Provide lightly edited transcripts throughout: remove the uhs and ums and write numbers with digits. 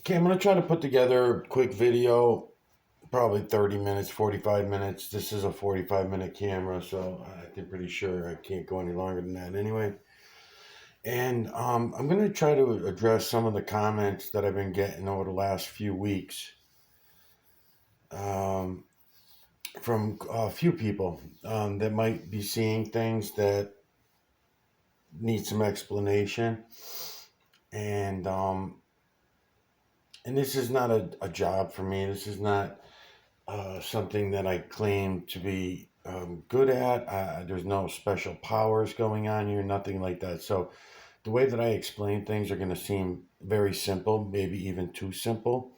Okay, I'm going to try to put together a quick video, probably 30 minutes, 45 minutes. This is a 45-minute camera, so I'm pretty sure I can't go any longer than that anyway. And I'm going to try to address some of the comments that I've been getting over the last few weeks um, from a few people that might be seeing things that need some explanation. And and this is not a job for me. This is not something that I claim to be good at. There's no special powers going on here, nothing like that. So the way that I explain things are going to seem very simple, maybe even too simple.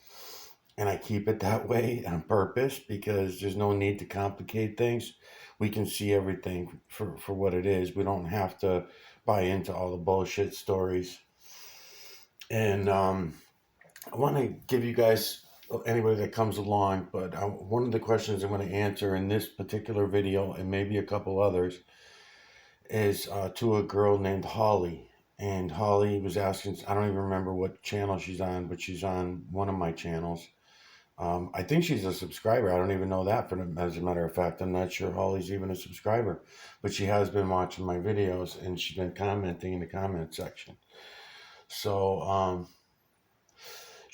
And I keep it that way on purpose because there's no need to complicate things. We can see everything for what it is. We don't have to buy into all the bullshit stories. And I want to give you guys, anybody that comes along, but one of the questions I'm going to answer in this particular video and maybe a couple others is to a girl named Holly. And Holly was asking, I don't even remember what channel she's on, but she's on one of my channels. I think she's a subscriber. I don't even know that, as a matter of fact. I'm not sure Holly's even a subscriber, but she has been watching my videos and she's been commenting in the comment section. So,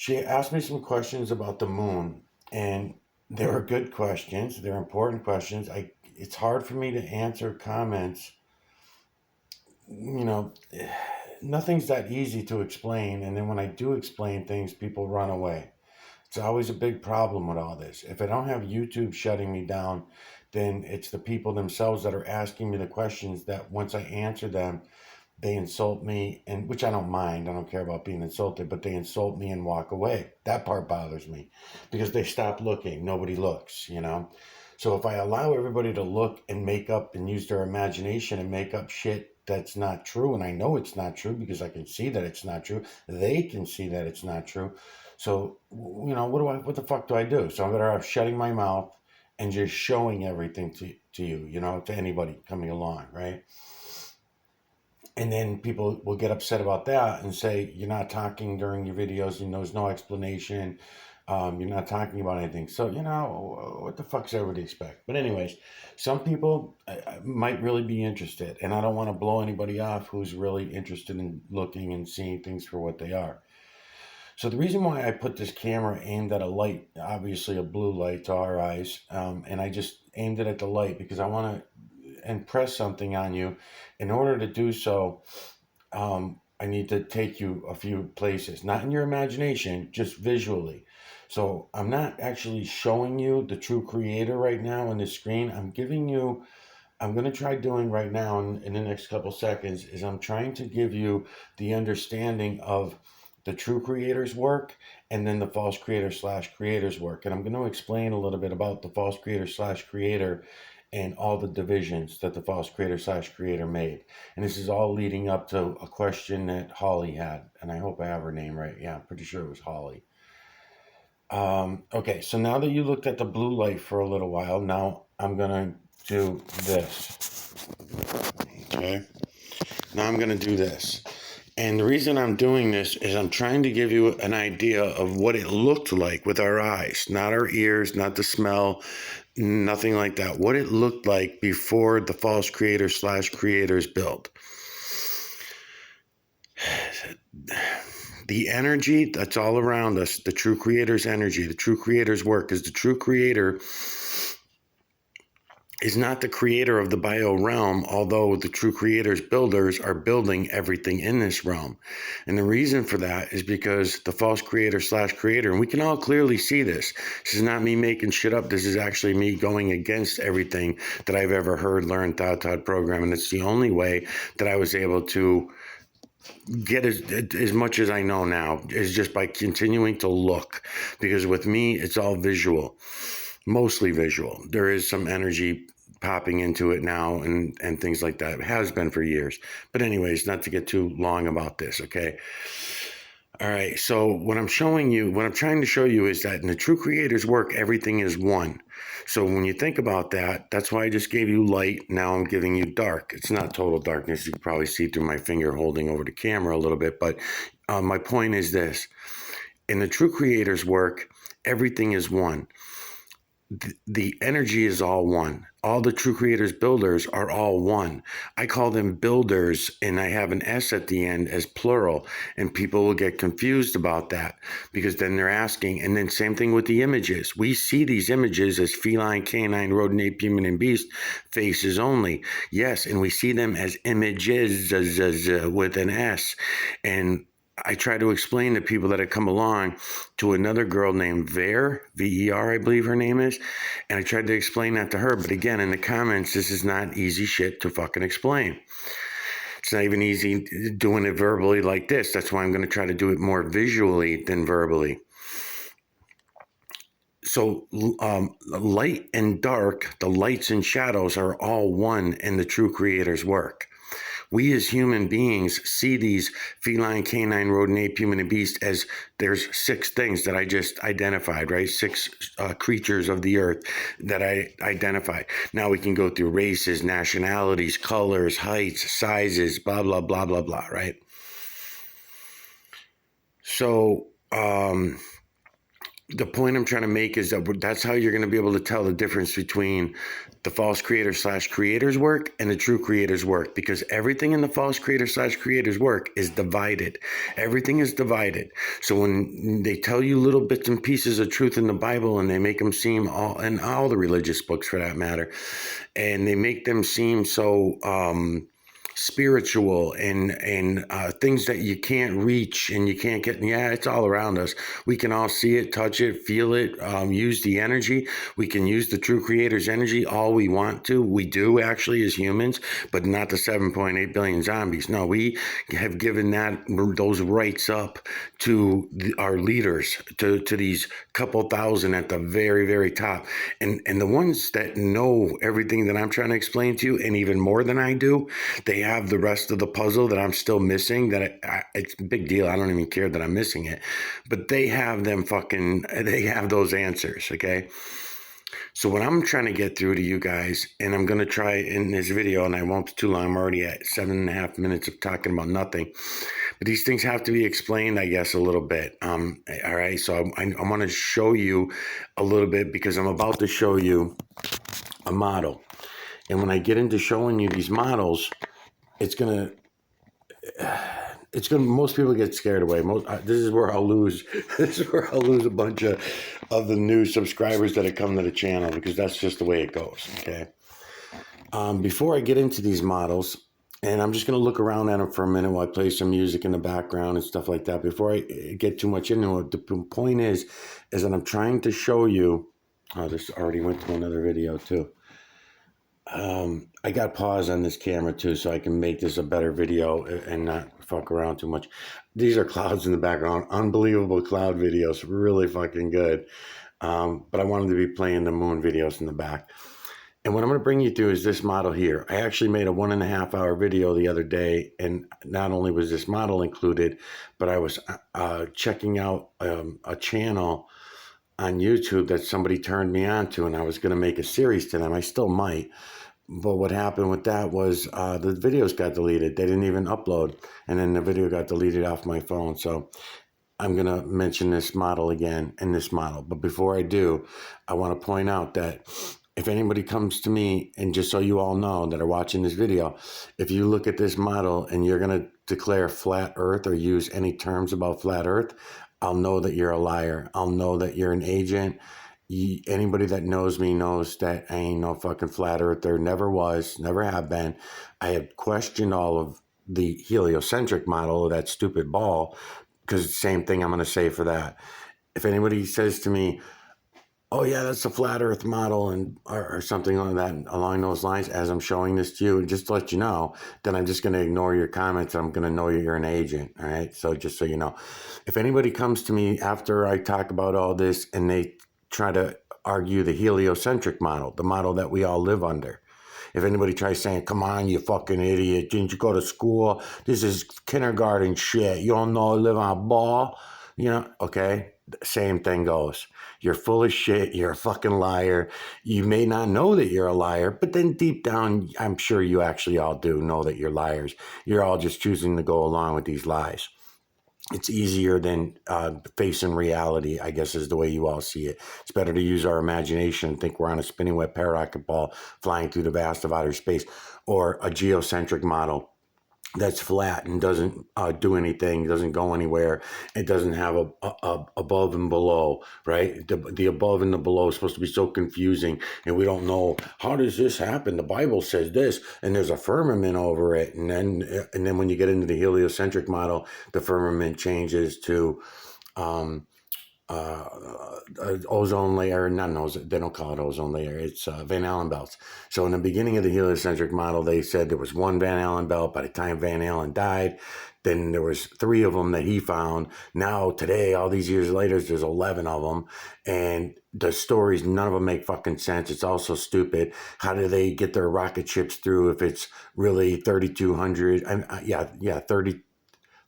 she asked me some questions about the moon, and they were good questions. They're important questions. It's hard for me to answer comments. You know, nothing's that easy to explain, and then when I do explain things, people run away. It's always a big problem with all this. If I don't have YouTube shutting me down, then it's the people themselves that are asking me the questions that once I answer them, they insult me, and which I don't mind. I don't care about being insulted, but they insult me and walk away. That part bothers me because they stop looking. Nobody looks, you know? So if I allow everybody to look and make up and use their imagination and make up shit that's not true, and I know it's not true because I can see that it's not true, they can see that it's not true. So, you know, what the fuck do I do? So I'm better off shutting my mouth and just showing everything to you, you know, to anybody coming along, right? And then people will get upset about that and say, you're not talking during your videos and there's no explanation. You're not talking about anything. So, you know, what the fuck does everybody expect? But anyways, some people might really be interested. And I don't want to blow anybody off who's really interested in looking and seeing things for what they are. So the reason why I put this camera aimed at a light, obviously a blue light to our eyes, and I just aimed it at the light because I want to impress something on you. In order to do so, I need to take you a few places, not in your imagination, just visually. So I'm not actually showing you the true creator right now on the screen. I'm going to try doing right now in the next couple seconds is I'm trying to give you the understanding of the true creator's work and then the false creator slash creator's work. And I'm going to explain a little bit about the false creator slash creator and all the divisions that the false creator slash creator made. And this is all leading up to a question that Holly had. And I hope I have her name right. Yeah, I'm pretty sure it was Holly. Okay, so now that you looked at the blue light for a little while, now I'm going to do this. Okay, now I'm going to do this. And the reason I'm doing this is I'm trying to give you an idea of what it looked like with our eyes, not our ears, not the smell, nothing like that. What it looked like before the false creator slash creators built. The energy that's all around us, the true creator's energy, the true creator's work, is the true creator is not the creator of the bio realm, although the true creator's builders are building everything in this realm. And the reason for that is because the false creator slash creator, and we can all clearly see this. This is not me making shit up. This is actually me going against everything that I've ever heard, learned, taught, program. And it's the only way that I was able to get as much as I know now is just by continuing to look. Because with me, it's all visual. Mostly visual. There is some energy popping into it now and things like that. It has been for years. But anyways, not to get too long about this, okay? All right, so what I'm trying to show you is that in the true creator's work, everything is one. So when you think about that, that's why I just gave you light. Now I'm giving you dark. It's not total darkness. You can probably see through my finger holding over the camera a little bit. But my point is this. In the true creator's work, everything is one. The energy is all one. All the true creators builders are all one. I call them builders, and I have an S at the end as plural, and people will get confused about that because then they're asking. And then same thing with the images. We see these images as feline, canine, rodent, ape, human, and beast faces only. Yes, and we see them as images with an S. And I try to explain to people that have come along to another girl named Ver, V-E-R, I believe her name is. And I tried to explain that to her. But again, in the comments, this is not easy shit to fucking explain. It's not even easy doing it verbally like this. That's why I'm going to try to do it more visually than verbally. So light and dark, the lights and shadows are all one in the true creator's work. We as human beings see these feline, canine, rodent, ape, human, and beast as there's 6 things that I just identified, right? 6 creatures of the earth that I identified. Now we can go through races, nationalities, colors, heights, sizes, blah, blah, blah, blah, blah, right? So, the point I'm trying to make is that that's how you're going to be able to tell the difference between the false creator / creator's work and the true creator's work, because everything in the false creator / creator's work is divided. Everything is divided. So when they tell you little bits and pieces of truth in the Bible, and they make them seem in all the religious books for that matter, and they make them seem so spiritual and things that you can't reach and you can't get. Yeah, it's all around us. We can all see it, touch it, feel it, use the energy. We can use the true creator's energy all we want to. We do actually as humans, but not the 7.8 billion zombies. No, we have given those rights up to our leaders, to these couple thousand at the very, very top. And the ones that know everything that I'm trying to explain to you, and even more than I do, they have the rest of the puzzle that I'm still missing. It's a big deal. I don't even care that I'm missing it, but they have they have those answers. Okay. So what I'm trying to get through to you guys, and I'm going to try in this video, and I won't be too long. I'm already at 7.5 minutes of talking about nothing, but these things have to be explained, I guess, a little bit. All right. So I want to show you a little bit, because I'm about to show you a model. And when I get into showing you these models, most people get scared away. This is where I'll lose a bunch of the new subscribers that have come to the channel, because that's just the way it goes. Okay. Before I get into these models, and I'm just going to look around at them for a minute while I play some music in the background and stuff like that. Before I get too much into it, the point is that I'm trying to show you. Oh, this already went to another video too. I got pause on this camera too, so I can make this a better video and not fuck around too much. These are clouds in the background, unbelievable cloud videos, really fucking good. But I wanted to be playing the moon videos in the back. And what I'm going to bring you through is this model here. I actually made a 1.5 hour video the other day, and not only was this model included, but I was checking out a channel on YouTube that somebody turned me on to, and I was going to make a series to them. I still might. But what happened with that was the videos got deleted. They didn't even upload. And then the video got deleted off my phone. So I'm going to mention this model again and this model. But before I do, I want to point out that if anybody comes to me, and just so you all know that are watching this video, if you look at this model and you're going to declare flat earth or use any terms about flat earth, I'll know that you're a liar. I'll know that you're an agent. Anybody that knows me knows that I ain't no fucking flat earther. Never was, never have been. I have questioned all of the heliocentric model of that stupid ball, because it's the same thing I'm going to say for that. If anybody says to me, oh yeah, that's a flat earth model, and or something like that along those lines, as I'm showing this to you, just to let you know, then I'm just going to ignore your comments. I'm going to know you're an agent. All right. So just so you know, if anybody comes to me after I talk about all this and they try to argue the heliocentric model, the model that we all live under. If anybody tries saying, come on, you fucking idiot, didn't you go to school? This is kindergarten shit. You don't know, live on a ball. You know, okay, same thing goes. You're full of shit. You're a fucking liar. You may not know that you're a liar, but then deep down, I'm sure you actually all do know that you're liars. You're all just choosing to go along with these lies. it's easier than facing reality, I guess is the way you all see it. It's better to use our imagination and think we're on a spinning wet pararocket ball flying through the vast of outer space, or a geocentric model that's flat and doesn't do anything, doesn't go anywhere. It doesn't have a above and below, right? The above and the below is supposed to be so confusing, and we don't know, how does this happen? The Bible says this, and there's a firmament over it, and then when you get into the heliocentric model, the firmament changes to ozone layer, not an ozone, they don't call it ozone layer, it's Van Allen belts. So in the beginning of the heliocentric model, they said there was one Van Allen belt. By the time Van Allen died, then there was 3 of them that he found. Now today, all these years later, there's 11 of them, and the stories, none of them make fucking sense. It's also stupid. How do they get their rocket ships through if it's really 3,200?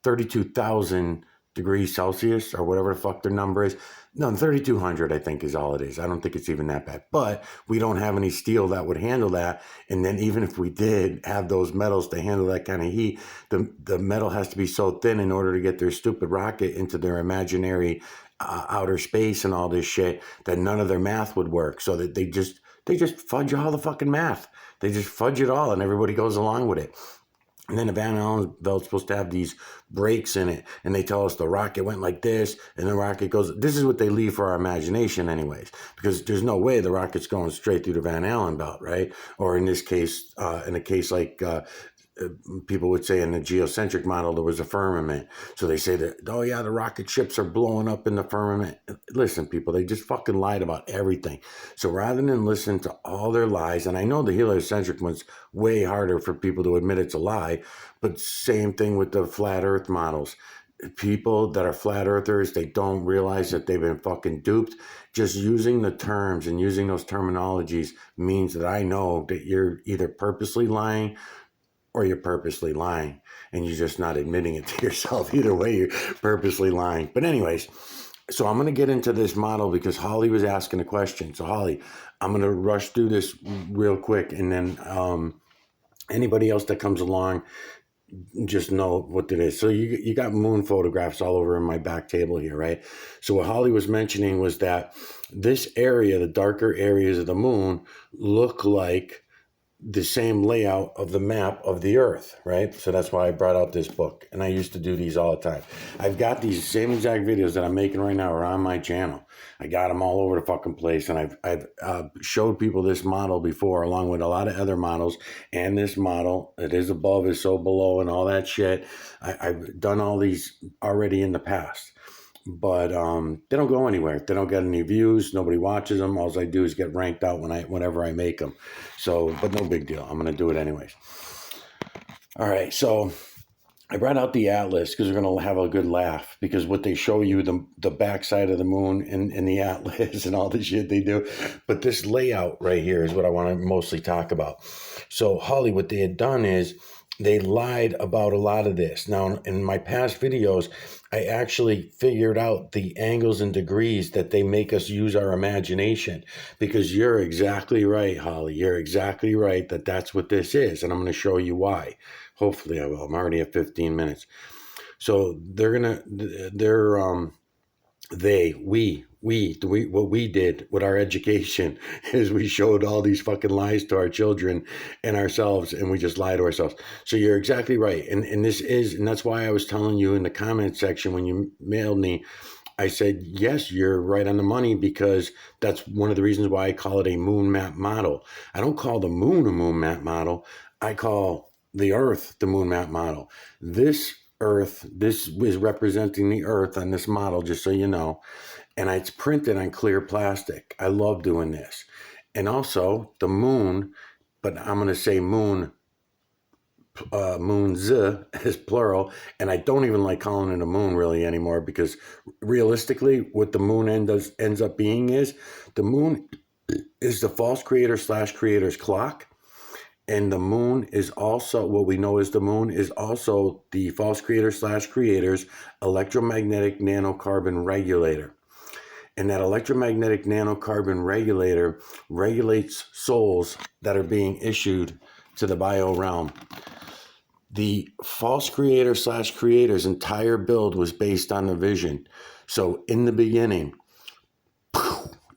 32,000 degrees Celsius, or whatever the fuck their number is. No, 3,200, I think, is all it is. I don't think it's even that bad. But we don't have any steel that would handle that. And then even if we did have those metals to handle that kind of heat, the metal has to be so thin in order to get their stupid rocket into their imaginary outer space and all this shit, that none of their math would work. So that they just fudge all the fucking math. They just fudge it all, and everybody goes along with it. And then the Van Allen belt's supposed to have these breaks in it. And they tell us the rocket went like this, and the rocket goes... This is what they leave for our imagination anyways. Because there's no way the rocket's going straight through the Van Allen belt, right? Or in this case, in a case like... people would say in the geocentric model, there was a firmament. So they say that, oh yeah, the rocket ships are blowing up in the firmament. Listen, people, they just fucking lied about everything. So rather than listen to all their lies, and I know the heliocentric one's way harder for people to admit it's a lie, but same thing with the flat earth models. People that are flat earthers, they don't realize that they've been fucking duped. Just using the terms and using those terminologies means that I know that you're either purposely lying or you're purposely lying, and you're just not admitting it to yourself. Either way, you're purposely lying. But anyways, so I'm going to get into this model because Holly was asking a question. So Holly, I'm going to rush through this real quick, and then anybody else that comes along, just know what it is. So you got moon photographs all over in my back table here, right? So what Holly was mentioning was that this area, the darker areas of the moon, look like the same layout of the map of the earth, right? So that's why I brought out this book, and I used to do these all the time. I've got these same exact videos that I'm making right now are on my channel. I got them all over the fucking place, and I've showed people this model before, along with a lot of other models, and this model, it is above, is so below, and all that shit. I've done all these already in the past. But they don't go anywhere. They don't get any views. Nobody watches them. All I do is get ranked out whenever I make them. So, but no big deal. I'm going to do it anyways. All right. So I brought out the atlas because we're going to have a good laugh, because what they show you, the backside of the moon in the atlas and all the shit they do. But this layout right here is what I want to mostly talk about. So Holly, what they had done is they lied about a lot of this. Now, in my past videos, I actually figured out the angles and degrees that they make us use our imagination, because you're exactly right, Holly. You're exactly right that that's what this is. And I'm going to show you why. Hopefully I will. I'm already at 15 minutes. So what we did with our education is we showed all these fucking lies to our children and ourselves, and we just lie to ourselves. So you're exactly right. And that's why I was telling you in the comment section when you mailed me, I said, yes, you're right on the money, because that's one of the reasons why I call it a moon map model. I don't call the moon a moon map model. I call the earth the moon map model. This is representing the earth on this model, just so you know. And it's printed on clear plastic. I love doing this. And also the moon, but I'm going to say moons is plural. And I don't even like calling it a moon really anymore, because realistically what the moon ends up being is, the moon is the false creator / creator's clock. And the moon is also, what we know as the moon is also the false creator / creator's electromagnetic nanocarbon regulator. And that electromagnetic nanocarbon regulator regulates souls that are being issued to the bio realm. The false creator / creator's entire build was based on the vision. So in the beginning,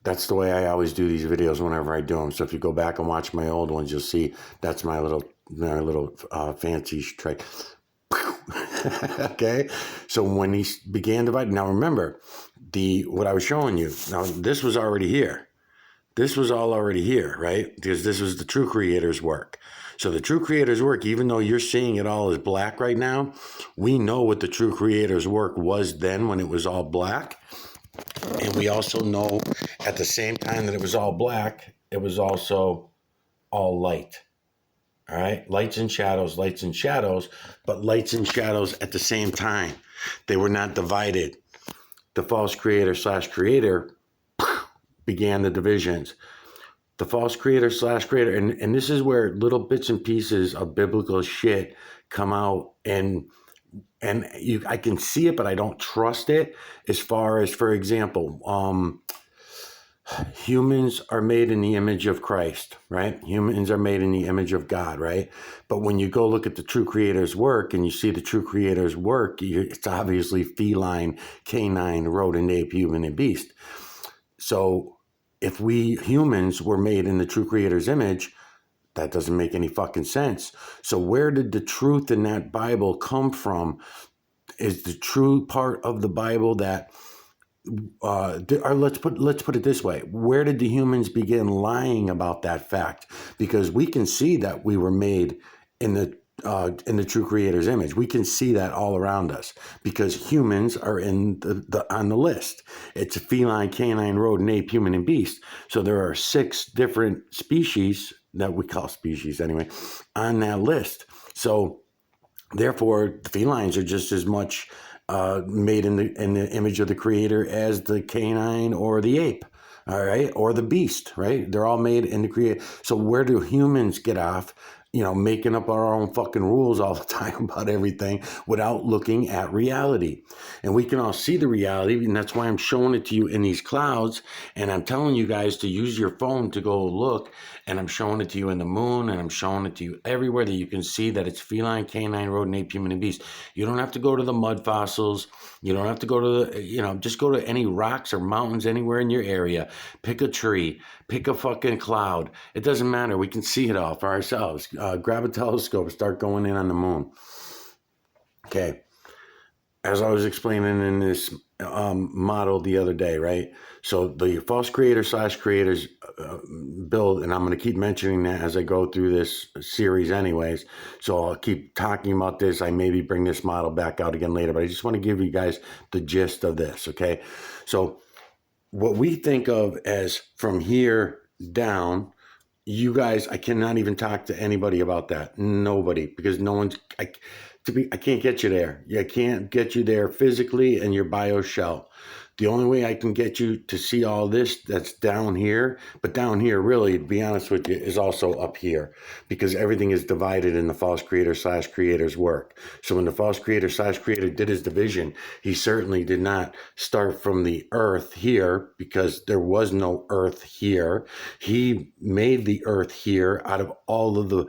that's the way I always do these videos whenever I do them. So if you go back and watch my old ones, you'll see that's my little fancy trick. Okay, so when he began dividing, now remember what I was showing you. Now this was already here. This was all already here, right? Because this was the true creator's work. So the true creator's work, even though you're seeing it all as black right now, we know what the true creator's work was then when it was all black. And we also know at the same time that it was all black, it was also all light. All right, lights and shadows, but lights and shadows at the same time. They were not divided. The false creator / creator began the divisions. The false creator / creator, and this is where little bits and pieces of biblical shit come out, and I can see it, but I don't trust it. As far as, for example, humans are made in the image of Christ, right? Humans are made in the image of God, right? But when you go look at the true creator's work and you see the true creator's work, it's obviously feline, canine, rodent, ape, human, and beast. So if we humans were made in the true creator's image, that doesn't make any fucking sense. So where did the truth in that Bible come from? Is the true part of the Bible that let's put it this way: where did the humans begin lying about that fact? Because we can see that we were made in the true creator's image. We can see that all around us because humans are on the list. It's a feline, canine, rodent, ape, human, and beast. So there are 6 different species that we call species anyway on that list. So therefore, the felines are just as much made in the image of the creator as the canine or the ape, all right, or the beast, right? They're all made in the creator. So where do humans get off, making up our own fucking rules all the time about everything without looking at reality? And we can all see the reality, and that's why I'm showing it to you in these clouds, and I'm telling you guys to use your phone to go look, and I'm showing it to you in the moon, and I'm showing it to you everywhere that you can see that it's feline, canine, rodent, ape, human, and beast. You don't have to go to the mud fossils. You don't have to go to the, just go to any rocks or mountains anywhere in your area. Pick a tree, pick a fucking cloud. It doesn't matter. We can see it all for ourselves. Grab a telescope, start going in on the moon. Okay. As I was explaining in this model the other day, right? So the false creator / creators build, and I'm going to keep mentioning that as I go through this series anyways. So I'll keep talking about this. I maybe bring this model back out again later, but I just want to give you guys the gist of this, okay? So what we think of as from here down, you guys, I cannot even talk to anybody about that. Nobody, because no one's... I can't get you there. I can't get you there physically in your bio shell. The only way I can get you to see all this that's down here, but down here really, to be honest with you, is also up here because everything is divided in the false creator / creator's work. So when the false creator / creator did his division, he certainly did not start from the earth here because there was no earth here. He made the earth here out of all of the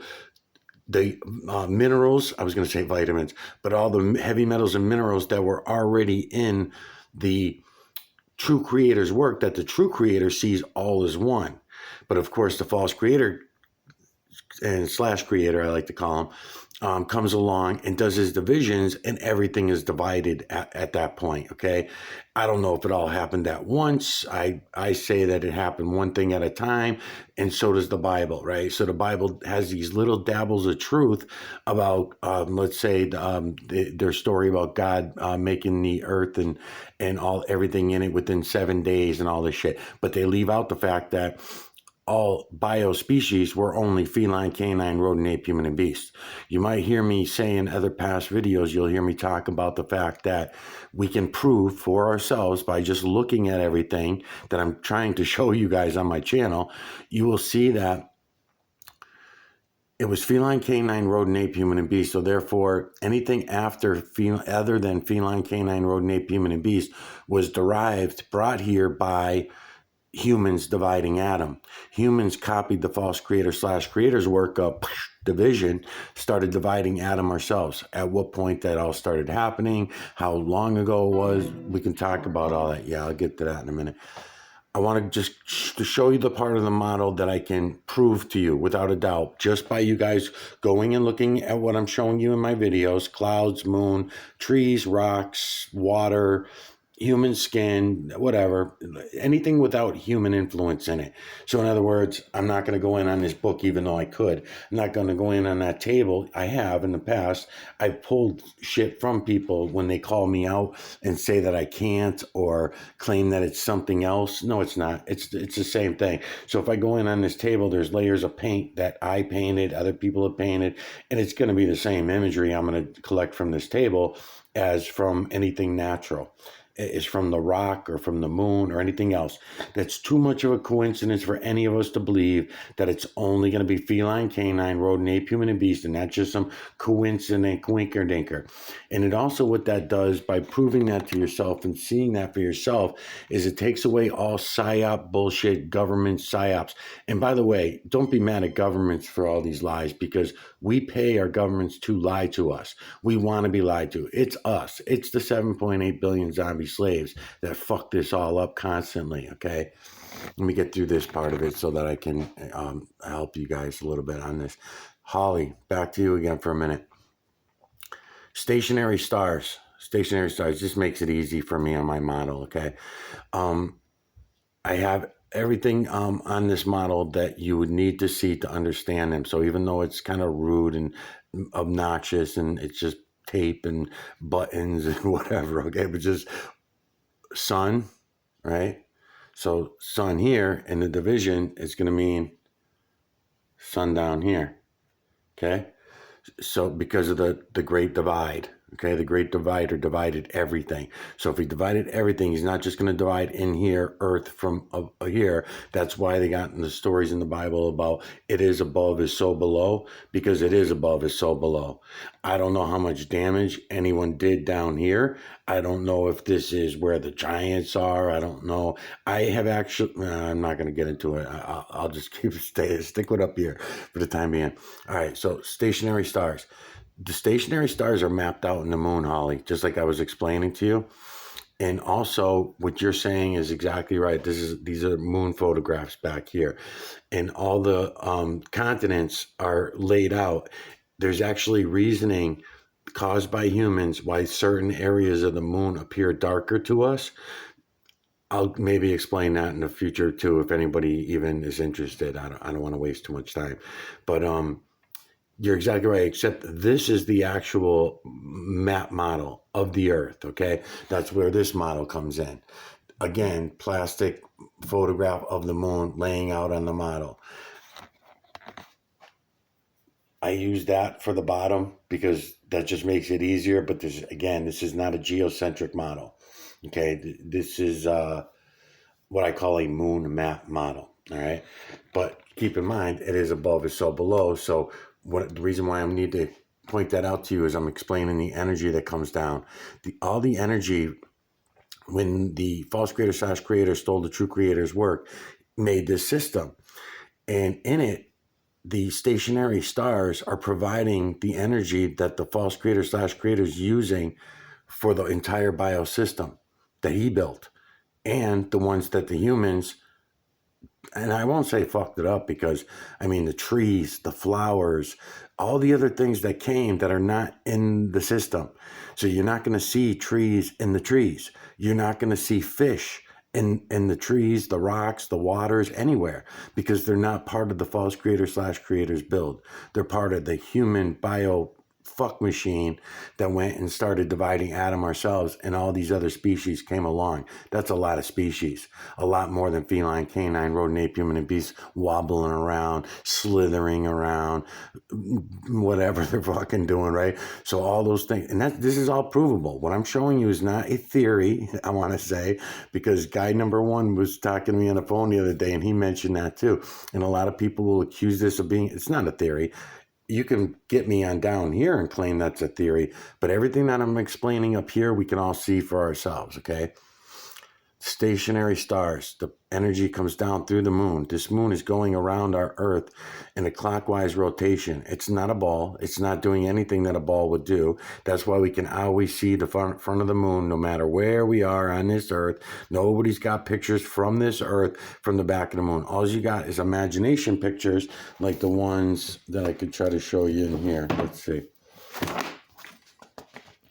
minerals, I was going to say vitamins, but all the heavy metals and minerals that were already in the true creator's work, that the true creator sees all as one. But of course, the false creator and / creator, I like to call him, comes along and does his divisions, and everything is divided at that point, okay? I don't know if it all happened at once. I say that it happened one thing at a time, and so does the Bible, right? So the Bible has these little dabbles of truth about, let's say, their story about God making the earth and everything in it within 7 days and all this shit. But they leave out the fact that all biospecies were only feline, canine, rodent, ape, human, and beast. You might hear me say in other past videos, you'll hear me talk about the fact that we can prove for ourselves by just looking at everything that I'm trying to show you guys on my channel. You will see that it was feline, canine, rodent, ape, human, and beast. So therefore, anything other than feline, canine, rodent, ape, human, and beast was brought here by humans dividing Adam. Humans copied the false creator/creator's work of division, started dividing Adam ourselves. At what point that all started happening, how long ago it was, we can talk about all that. Yeah, I'll get to that in a minute. I want to just to show you the part of the model that I can prove to you without a doubt, just by you guys going and looking at what I'm showing you in my videos: clouds, moon, trees, rocks, water, human skin, whatever, anything without human influence in it. So in other words, I'm not going to go in on this book, even though I could. I'm not going to go in on that table. I have in the past. I've pulled shit from people when they call me out and say that I can't, or claim that it's something else. No, it's not. It's the same thing. So if I go in on this table, there's layers of paint that I painted, other people have painted, and it's going to be the same imagery I'm going to collect from this table as from anything natural. Is from the rock or from the moon or anything else. That's too much of a coincidence for any of us to believe that it's only going to be feline, canine, rodent, ape, human, and beast, and not just some coincident quinker dinker. And it also, what that does by proving that to yourself and seeing that for yourself, is it takes away all psyop bullshit, government psyops. And by the way, don't be mad at governments for all these lies, because we pay our governments to lie to us. We want to be lied to. It's us. It's the 7.8 billion zombie slaves that fuck this all up constantly. Okay, let me get through this part of it so that I can help you guys a little bit on this. Holly, back to you again for a minute. Stationary stars. Stationary stars. This makes it easy for me on my model. Okay, I have everything on this model that you would need to see to understand them. So even though it's kind of rude and obnoxious and it's just tape and buttons and whatever, okay, but just sun, right? So sun here in the division is going to mean sun down here, okay? So because of the Great Divide, okay, the Great Divider divided everything. So if he divided everything, he's not just going to divide in here, earth from here. That's why they got in the stories in the Bible about it is above is so below, because it is above is so below. I don't know how much damage anyone did down here. I don't know if this is where the giants are. I don't know. I have actually, I'm not going to get into it. I'll just stick with up here for the time being. All right, so stationary stars. The stationary stars are mapped out in the moon, Holly, just like I was explaining to you. And also what you're saying is exactly right. These are moon photographs back here. And all the continents are laid out. There's actually reasoning caused by humans why certain areas of the moon appear darker to us. I'll maybe explain that in the future too, if anybody even is interested. I don't want to waste too much time. But you're exactly right, except this is the actual map model of the Earth, okay? That's where this model comes in. Again, plastic photograph of the moon laying out on the model. I use that for the bottom because that just makes it easier, but this is not a geocentric model, okay? This is what I call a moon map model, all right? But keep in mind, it is above is so below, so the reason why I need to point that out to you is I'm explaining the energy that comes down. All the energy, when the false creator/creator stole the true creator's work, made this system. And in it, the stationary stars are providing the energy that the false creator/creator is using for the entire biosystem that he built, and the ones that the humans, and I won't say fucked it up, because I mean the trees, the flowers, all the other things that came that are not in the system. So you're not going to see trees in the trees. You're not going to see fish in the trees, the rocks, the waters, anywhere, because they're not part of the false creator/creator's build. They're part of the human bio fuck machine that went and started dividing Adam ourselves, and all these other species came along. That's a lot of species, a lot more than feline, canine, rodent, ape, human, and beast wobbling around, slithering around, whatever they're fucking doing, right? So all those things, and this is all provable. What I'm showing you is not a theory, I want to say, because guy number one was talking to me on the phone the other day, and he mentioned that too. And a lot of people will accuse this of being, it's not a theory. You can get me on down here and claim that's a theory, but everything that I'm explaining up here, we can all see for ourselves, okay? stationary stars. The energy comes down through the moon. This moon is going around our Earth in a clockwise rotation. It's not a ball. It's not doing anything that a ball would do. That's why we can always see the front of the moon no matter where we are on this Earth. Nobody's got pictures from this Earth from the back of the moon. All you got is imagination pictures like the ones that I could try to show you in here. Let's see.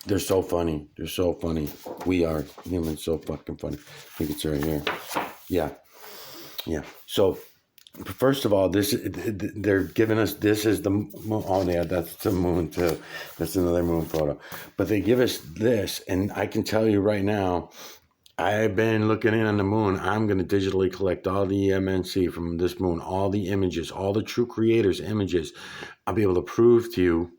They're so funny. They're so funny. We are humans, so fucking funny. I think it's right here. Yeah. So, first of all, they're giving us, this is the moon. Oh, yeah, that's the moon too. That's another moon photo. But they give us this, and I can tell you right now, I've been looking in on the moon. I'm going to digitally collect all the EMNC from this moon, all the images, all the true creators' images. I'll be able to prove to you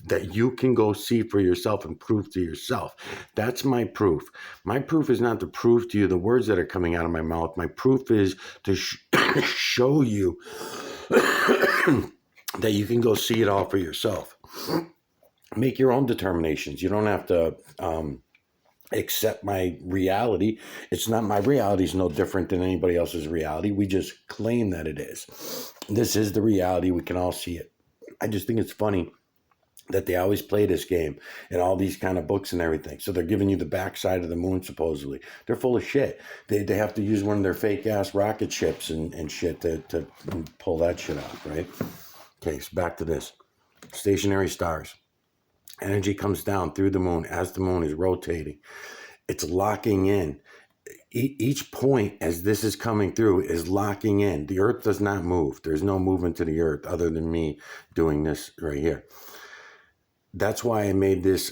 that you can go see for yourself and prove to yourself. That's my proof. My proof is not to prove to you the words that are coming out of my mouth. My proof is to show you that you can go see it all for yourself. Make your own determinations. You don't have to accept my reality. It's not, my reality is no different than anybody else's reality. We just claim that it is. This is the reality. We can all see it. I just think it's funny that they always play this game in all these kind of books and everything. So they're giving you the backside of the moon, supposedly. They're full of shit. They have to use one of their fake-ass rocket ships and shit to pull that shit off, right? Okay, so back to this. Stationary stars. Energy comes down through the moon as the moon is rotating. It's locking in. Each point as this is coming through is locking in. The Earth does not move. There's no movement to the Earth other than me doing this right here. That's why I made this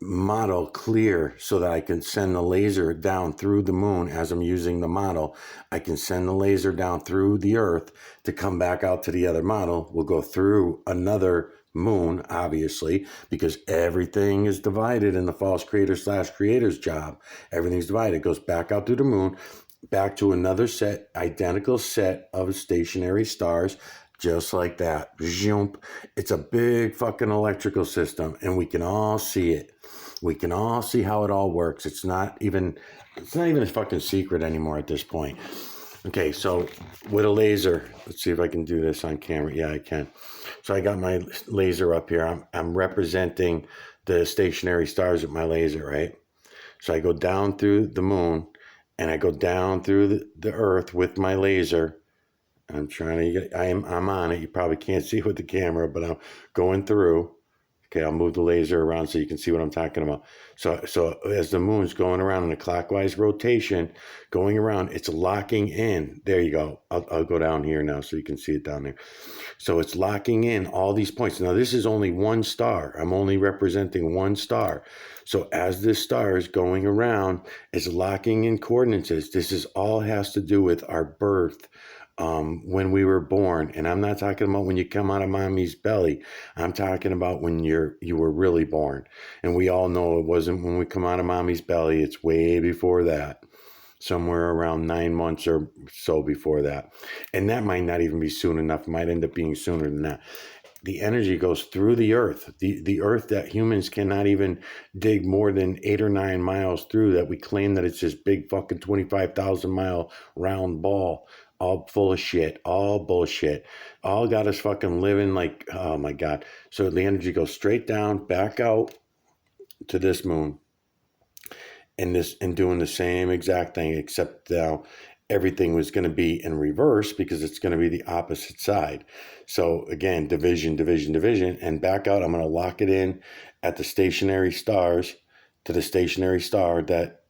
model clear so that I can send the laser down through the moon as I'm using the model. I can send the laser down through the Earth to come back out to the other model. We'll go through another moon, obviously, because everything is divided in the false creator/creator's job. Everything's divided. It goes back out through the moon, back to another set, identical set of stationary stars. Just like that. It's a big fucking electrical system, and we can all see it. We can all see how it all works. It's not even a fucking secret anymore at this point. Okay, so with a laser, let's see if I can do this on camera. Yeah, I can. So I got my laser up here. I'm representing the stationary stars with my laser, right? So I go down through the moon, and I go down through the Earth with my laser. I'm trying to get, I'm on it. You probably can't see with the camera, but I'm going through. Okay, I'll move the laser around so you can see what I'm talking about. So as the moon's going around in a clockwise rotation, going around, it's locking in. There you go. I'll go down here now so you can see it down there. So it's locking in all these points. Now, this is only one star. I'm only representing one star. So as this star is going around, it's locking in coordinates. This is all has to do with our birth. When we were born, and I'm not talking about when you come out of mommy's belly. I'm talking about when you were really born. And we all know it wasn't when we come out of mommy's belly. It's way before that, somewhere around 9 months or so before that. And that might not even be soon enough. It might end up being sooner than that. The energy goes through the Earth, the Earth that humans cannot even dig more than 8 or 9 miles through, that we claim that it's this big fucking 25,000 mile round ball. All full of shit, all bullshit, all got us fucking living like, oh my God. So the energy goes straight down, back out to this moon, and doing the same exact thing, except now everything was going to be in reverse because it's going to be the opposite side. So again, division, and back out. I'm going to lock it in at the stationary stars to the stationary star that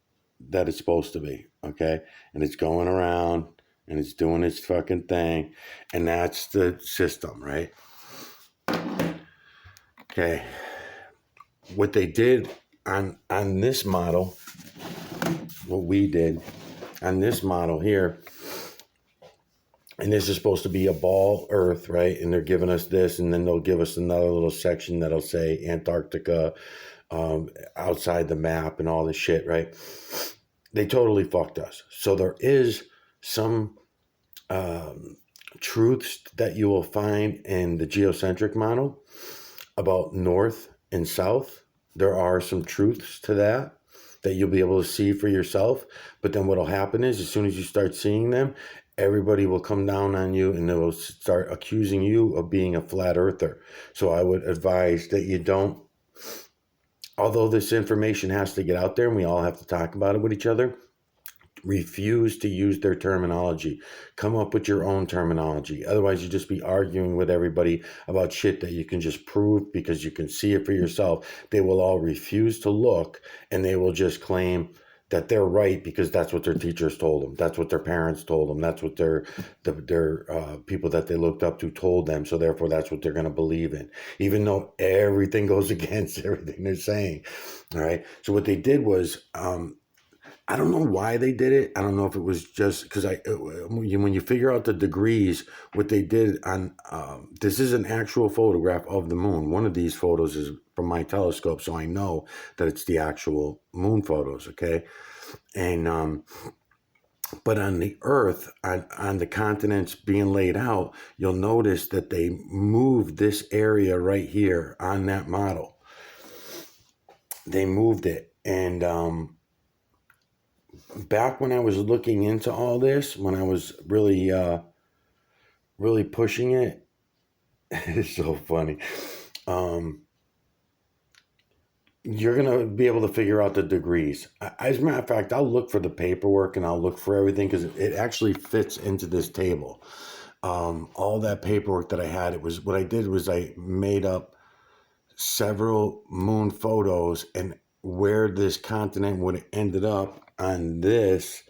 it's supposed to be, okay? And it's going around, and it's doing its fucking thing, and that's the system, right? Okay. What they did on this model, what we did on this model here, and this is supposed to be a ball Earth, right? And they're giving us this, and then they'll give us another little section that'll say Antarctica outside the map and all this shit, right? They totally fucked us. So there is some truths that you will find in the geocentric model about north and south. There are some truths to that, that you'll be able to see for yourself. But then what'll happen is, as soon as you start seeing them, everybody will come down on you and they will start accusing you of being a flat earther. So I would advise that you don't, although this information has to get out there and we all have to talk about it with each other, refuse to use their terminology. Come up with your own terminology. Otherwise, you just be arguing with everybody about shit that you can just prove because you can see it for yourself. They will all refuse to look, and they will just claim that they're right because that's what their teachers told them. That's what their parents told them. That's what their people that they looked up to told them. So therefore, that's what they're going to believe in, even though everything goes against everything they're saying. All right. So what they did was, I don't know why they did it. I don't know if it was just because when you figure out the degrees, what they did on, this is an actual photograph of the moon. One of these photos is from my telescope, so I know that it's the actual moon photos, okay? And, but on the Earth, on the continents being laid out, you'll notice that they moved this area right here on that model. They moved it, and, back when I was looking into all this, when I was really, really pushing it, it's so funny. You're going to be able to figure out the degrees. As a matter of fact, I'll look for the paperwork and I'll look for everything because it actually fits into this table. All that paperwork that I had, what I did was I made up several moon photos, and where this continent would have ended up on this,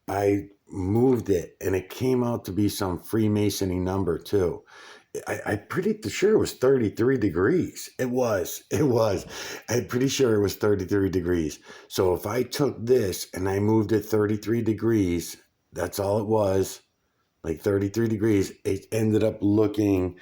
I moved it, and it came out to be some Freemasony number too. I'm pretty sure it was 33 degrees. It was. I'm pretty sure it was 33 degrees. So if I took this and I moved it 33 degrees, that's all it was, like 33 degrees, it ended up looking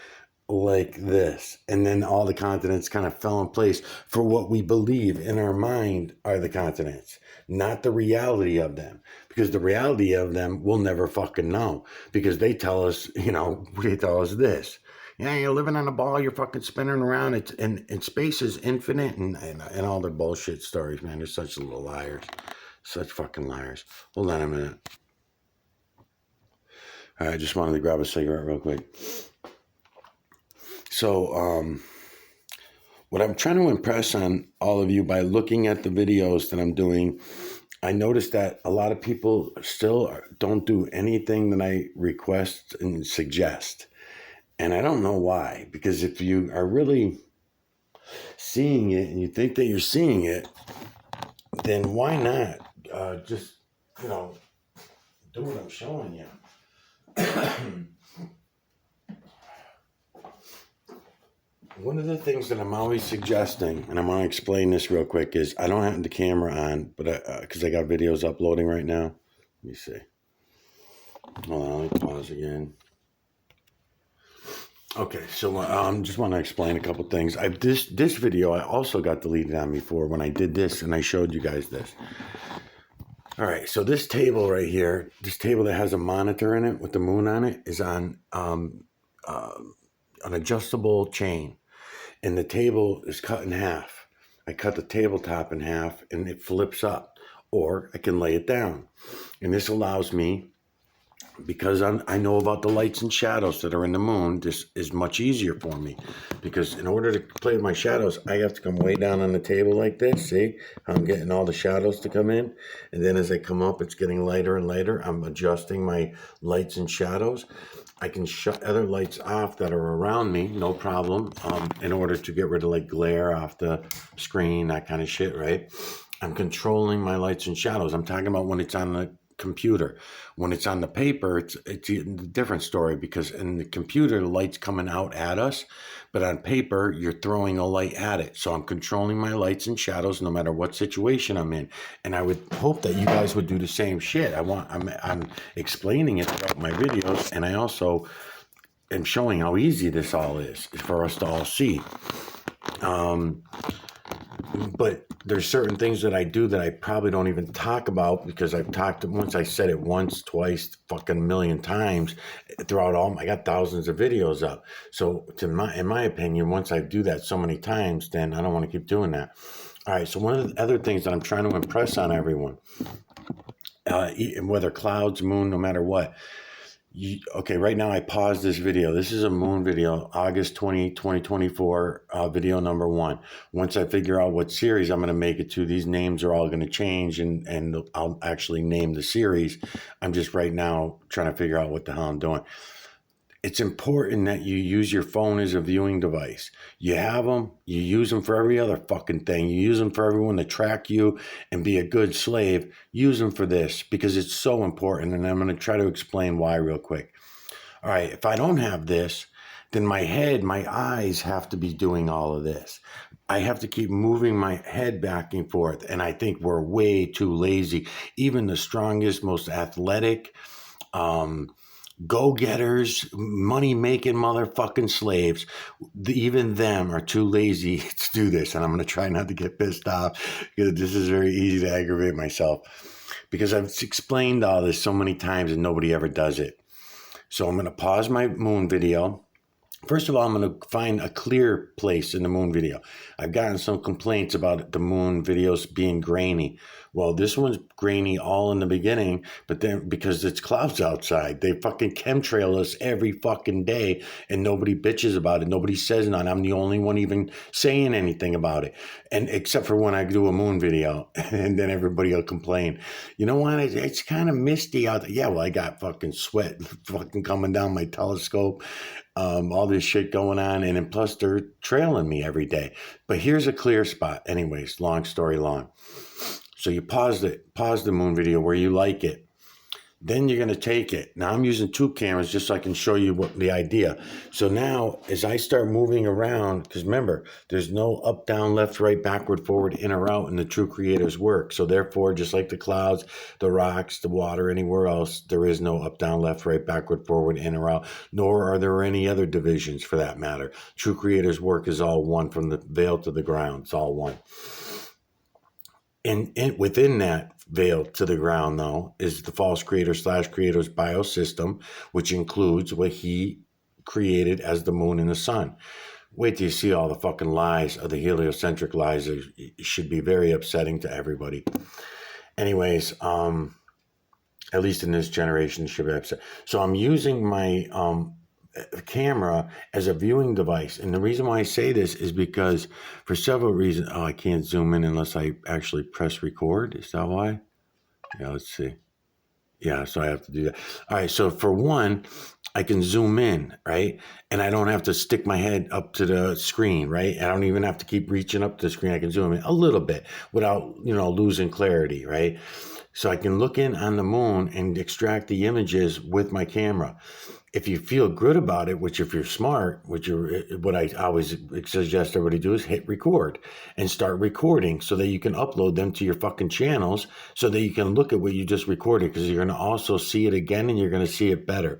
like this. And then all the continents kind of fell in place for what we believe in our mind are the continents, not the reality of them. Because the reality of them we'll never fucking know, because they tell us, they tell us this. Yeah, you're living on a ball, you're fucking spinning around, and space is infinite, and all their bullshit stories, man. They're such little liars. Such fucking liars. Hold on a minute. All right, I just wanted to grab a cigarette real quick. So, what I'm trying to impress on all of you by looking at the videos that I'm doing, I noticed that a lot of people still don't do anything that I request and suggest. And I don't know why, because if you are really seeing it and you think that you're seeing it, then why not just, do what I'm showing you. One of the things that I'm always suggesting, and I'm going to explain this real quick, is I don't have the camera on, but because I got videos uploading right now. Let me see. Hold on, let me pause again. Okay, so just want to explain a couple things. This video I also got deleted on me for when I did this, and I showed you guys this. All right, so this table right here, this table that has a monitor in it with the moon on it, is on an adjustable chain. And the table is cut in half. I cut the tabletop in half and it flips up, or I can lay it down. And this allows me, because I know about the lights and shadows that are in the moon, this is much easier for me. Because in order to play with my shadows, I have to come way down on the table like this. See how I'm getting all the shadows to come in? And then as I come up, it's getting lighter and lighter. I'm adjusting my lights and shadows. I can shut other lights off that are around me, no problem, in order to get rid of like glare off the screen, that kind of shit, right? I'm controlling my lights and shadows. I'm talking about when it's on the computer. When it's on the paper, it's a different story, because in the computer, the light's coming out at us, but on paper, you're throwing a light at it. So I'm controlling my lights and shadows no matter what situation I'm in. And I would hope that you guys would do the same shit. I'm explaining it throughout my videos, and I also am showing how easy this all is for us to all see. but there's certain things that I do that I probably don't even talk about because once I said it once, twice, fucking million times throughout I got thousands of videos up. So in my opinion, once I do that so many times, then I don't want to keep doing that. All right. So one of the other things that I'm trying to impress on everyone, whether clouds, moon, no matter what, okay, right now I paused this video. This is a moon video, August 2024, video number 1. Once I figure out what series I'm going to make it to, these names are all going to change and I'll actually name the series. I'm just right now trying to figure out what the hell I'm doing. It's important that you use your phone as a viewing device. You have them, you use them for every other fucking thing. You use them for everyone to track you and be a good slave. Use them for this because it's so important. And I'm going to try to explain why real quick. All right, if I don't have this, then my head, my eyes have to be doing all of this. I have to keep moving my head back and forth. And I think we're way too lazy. Even the strongest, most athletic, go-getters, money-making motherfucking slaves, even them are too lazy to do this. And I'm going to try not to get pissed off because this is very easy to aggravate myself because I've explained all this so many times and nobody ever does it. So I'm going to pause my moon video. First of all, I'm going to find a clear place in the moon video. I've gotten some complaints about the moon videos being grainy. Well, this one's grainy all in the beginning, but then because it's clouds outside, they fucking chemtrail us every fucking day and nobody bitches about it. Nobody says none. I'm the only one even saying anything about it. And except for when I do a moon video and then everybody will complain. You know what? It's kind of misty out there. Yeah, well, I got fucking sweat fucking coming down my telescope. All this shit going on, and then plus they're trailing me every day. But here's a clear spot. Anyways, long story long. So you pause the moon video where you like it. Then you're going to take it. Now I'm using 2 cameras just so I can show you what the idea. So now as I start moving around, because remember, there's no up, down, left, right, backward, forward, in or out in the True Creator's work. So therefore, just like the clouds, the rocks, the water, anywhere else, there is no up, down, left, right, backward, forward, in or out, nor are there any other divisions for that matter. True Creator's work is all one from the veil to the ground. It's all one. And within that veil to the ground, though, is the false creator / creator's biosystem, which includes what he created as the moon and the sun. Wait till you see all the fucking lies of the heliocentric lies. It should be very upsetting to everybody. Anyways, at least in this generation, it should be upset. So I'm using my camera as a viewing device. And the reason why I say this is because for several reasons, I can't zoom in unless I actually press record. Is that why? Yeah, let's see. Yeah, so I have to do that. All right, so for one, I can zoom in, right? And I don't have to stick my head up to the screen, right? I don't even have to keep reaching up to the screen. I can zoom in a little bit without, losing clarity, right? So I can look in on the moon and extract the images with my camera. If you feel good about it, which if you're smart, what I always suggest everybody do is hit record and start recording so that you can upload them to your fucking channels so that you can look at what you just recorded because you're going to also see it again and you're going to see it better.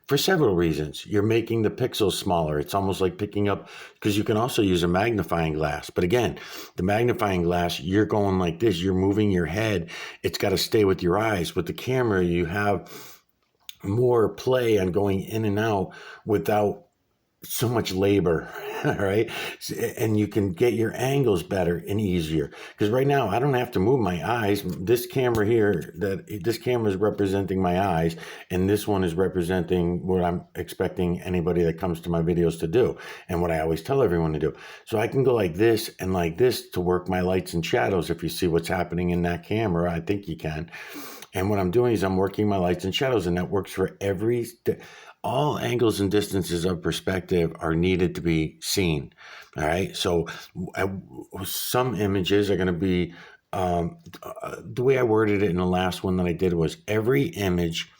For several reasons. You're making the pixels smaller. It's almost like picking up, because you can also use a magnifying glass. But again, the magnifying glass, you're going like this. You're moving your head. It's got to stay with your eyes. With the camera, you have more play on going in and out without so much labor, right? And you can get your angles better and easier. Because right now, I don't have to move my eyes. This camera here, this camera is representing my eyes, and this one is representing what I'm expecting anybody that comes to my videos to do, and what I always tell everyone to do. So I can go like this and like this to work my lights and shadows. If you see what's happening in that camera, I think you can. And what I'm doing is I'm working my lights and shadows, and that works for all angles and distances of perspective are needed to be seen. All right. So some images are going to be, the way I worded it in the last one that I did was every image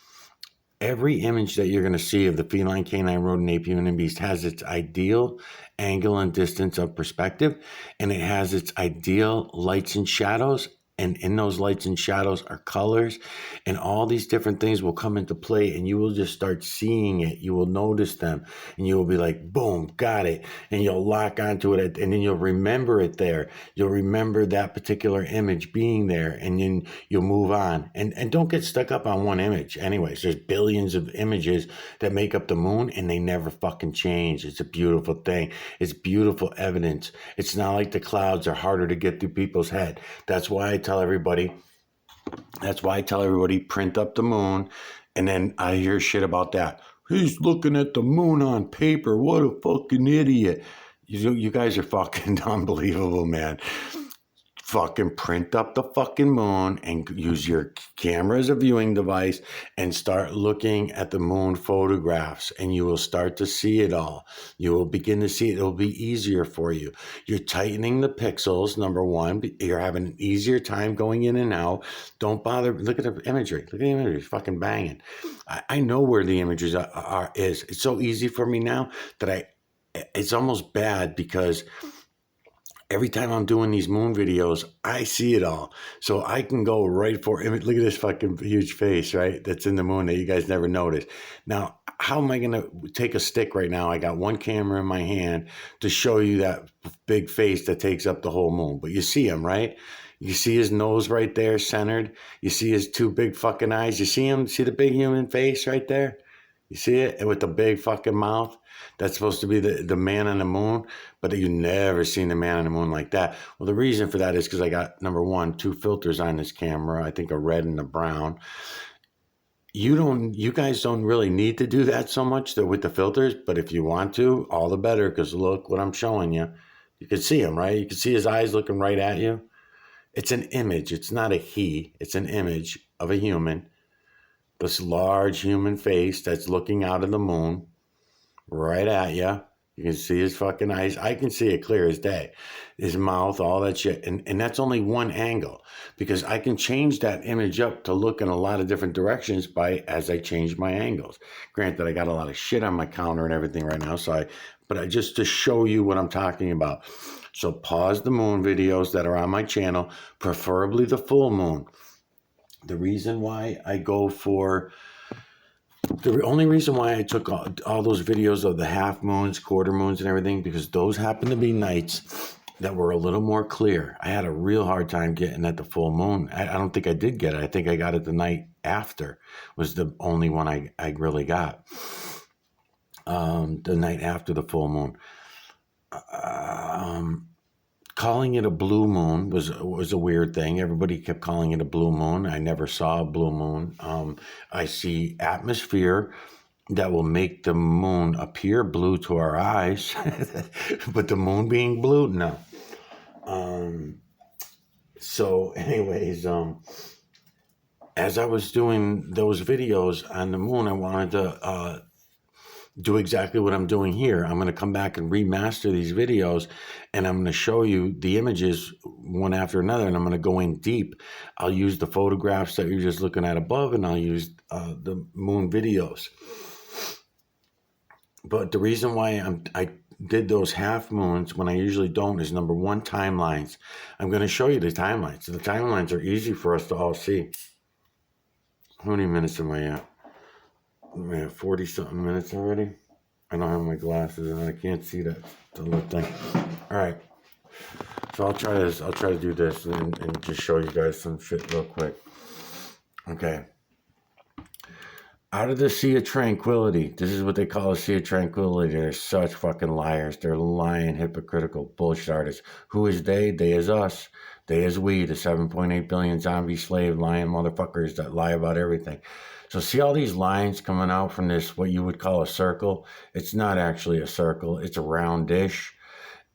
that you're going to see of the feline, canine, rodent, ape, human, and beast has its ideal angle and distance of perspective, and it has its ideal lights and shadows And in those lights and shadows are colors, and all these different things will come into play, and you will just start seeing it. You will notice them, and you will be like, boom, got it. And you'll lock onto it, and then you'll remember it there. You'll remember that particular image being there, and then you'll move on. And don't get stuck up on one image. Anyways, there's billions of images that make up the moon, and they never fucking change. It's a beautiful thing. It's beautiful evidence. It's not like the clouds are harder to get through people's head. That's why I tell everybody, print up the moon. And then I hear shit about that. He's looking at the moon on paper. What a fucking idiot. You guys are fucking unbelievable, man. Fucking print up the fucking moon and use your camera as a viewing device and start looking at the moon photographs, and you will start to see it all. You will begin to see it. It'll be easier for you. You're tightening the pixels, number one. You're having an easier time going in and out. Don't bother. Look at the imagery. Look at the imagery. It's fucking banging. I know where the images is. It's so easy for me now that it's almost bad, because every time I'm doing these moon videos, I see it all. So I can go right for it. Look at this fucking huge face, right? That's in the moon that you guys never noticed. Now, how am I going to take a stick right now? I got one camera in my hand to show you that big face that takes up the whole moon. But you see him, right? You see his nose right there centered. You see his two big fucking eyes. You see him? See the big human face right there? You see it? And with the big fucking mouth? That's supposed to be the man on the moon, but you never seen the man on the moon like that. Well, the reason for that is because I got, number one, 2 filters on this camera. I think a red and a brown. You guys don't really need to do that so much with the filters, but if you want to, all the better, because look what I'm showing you. You can see him, right? You can see his eyes looking right at you. It's an image. It's not a he. It's an image of a human. This large human face that's looking out of the moon right at you. You can see his fucking eyes. I can see it clear as day. His mouth, all that shit. And that's only one angle, because I can change that image up to look in a lot of different directions as I change my angles. Granted, I got a lot of shit on my counter and everything right now, but just to show you what I'm talking about. So pause the moon videos that are on my channel, preferably the full moon. The reason why I go for... The only reason why I took all those videos of the half moons, quarter moons, and everything, because those happen to be nights that were a little more clear. I had a real hard time getting at the full moon. I don't think I did get it. I think I got it the night after was the only one I really got. The night after the full moon. Calling it a blue moon was a weird thing. Everybody kept calling it a blue moon. I never saw a blue moon. I see atmosphere that will make the moon appear blue to our eyes, but the moon being blue, no. So anyways, as I was doing those videos on the moon, I wanted to do exactly what I'm doing here. I'm going to come back and remaster these videos, and I'm going to show you the images one after another, and I'm going to go in deep. I'll use the photographs that you're just looking at above, and I'll use the moon videos. But the reason why I did those half moons when I usually don't is, number one, timelines. I'm going to show you the timelines. The timelines are easy for us to all see. How many minutes am I at? We have 40-something minutes already. I don't have my glasses and I can't see that little thing. All right. So I'll try this. I'll try to do this and just show you guys some shit real quick. Okay. Out of the Sea of Tranquility. This is what they call a Sea of Tranquility. They're such fucking liars. They're lying, hypocritical bullshit artists. Who is they? They is us. They is we, the 7.8 billion zombie slave lying motherfuckers that lie about everything. So see all these lines coming out from this, what you would call a circle? It's not actually a circle. It's a round dish.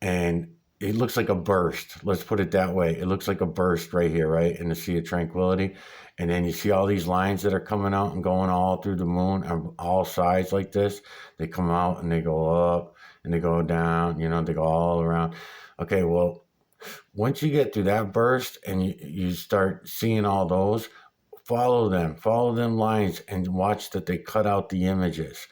And it looks like a burst. Let's put it that way. It looks like a burst right here, right? In the Sea of Tranquility. And then you see all these lines that are coming out and going all through the moon on all sides like this. They come out and they go up and they go down, they go all around. Okay, well, once you get through that burst and you start seeing all those, follow them lines and watch that they cut out the images.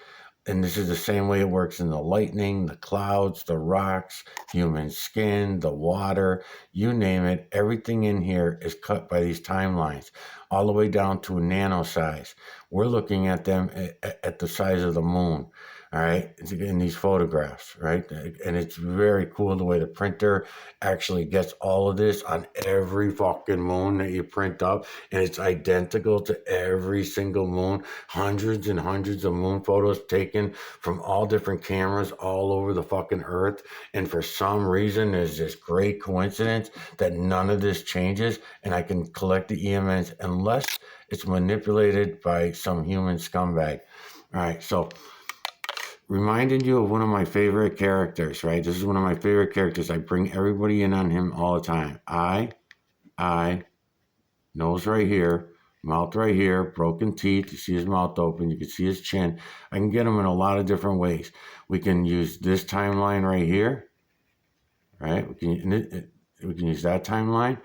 And this is the same way it works in the lightning, the clouds, the rocks, human skin, the water, you name it. Everything in here is cut by these timelines, all the way down to a nano size. We're looking at them at the size of the moon, all right, in these photographs, right? And it's very cool the way the printer actually gets all of this on every fucking moon that you print up, and it's identical to every single moon. Hundreds and hundreds of moon photos taken from all different cameras all over the fucking earth, and for some reason there's this great coincidence that none of this changes, and I can collect the EMNs unless it's manipulated by some human scumbag. All right, so reminding you of one of my favorite characters, right? This is one of my favorite characters. I bring everybody in on him all the time. Eye, nose right here, mouth right here, broken teeth. You see his mouth open. You can see his chin. I can get him in a lot of different ways. We can use this timeline right here, right? We can use that timeline,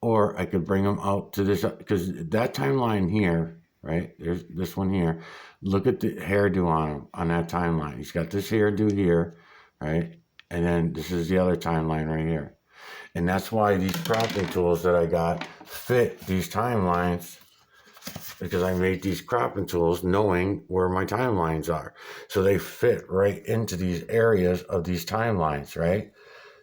or I could bring him out to this, because that timeline here, right? There's this one here. Look at the hairdo on him on that timeline. He's got this hairdo here, right? And then this is the other timeline right here. And that's why these cropping tools that I got fit these timelines, because I made these cropping tools knowing where my timelines are. So they fit right into these areas of these timelines, right?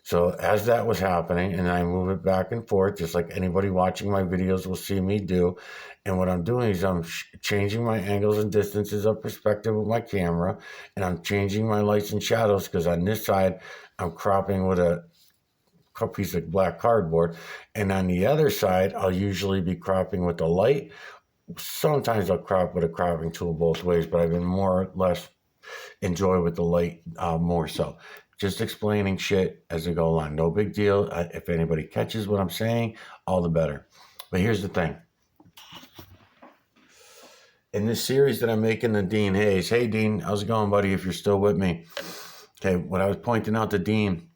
So as that was happening, and I move it back and forth, just like anybody watching my videos will see me do. And what I'm doing is I'm changing my angles and distances of perspective with my camera, and I'm changing my lights and shadows, because on this side, I'm cropping with a piece of black cardboard. And on the other side, I'll usually be cropping with the light. Sometimes I'll crop with a cropping tool both ways, but I've been more or less enjoy with the light more so. Just explaining shit as I go along. No big deal. If anybody catches what I'm saying, all the better. But here's the thing. In this series that I'm making to Dean Hayes. Hey, Dean, how's it going, buddy, if you're still with me? Okay, what I was pointing out to Dean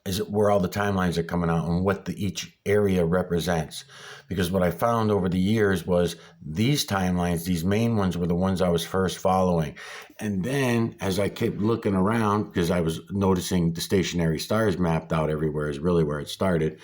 is where all the timelines are coming out and what each area represents. Because what I found over the years was these timelines, these main ones, were the ones I was first following. And then as I kept looking around, because I was noticing the stationary stars mapped out everywhere is really where it started.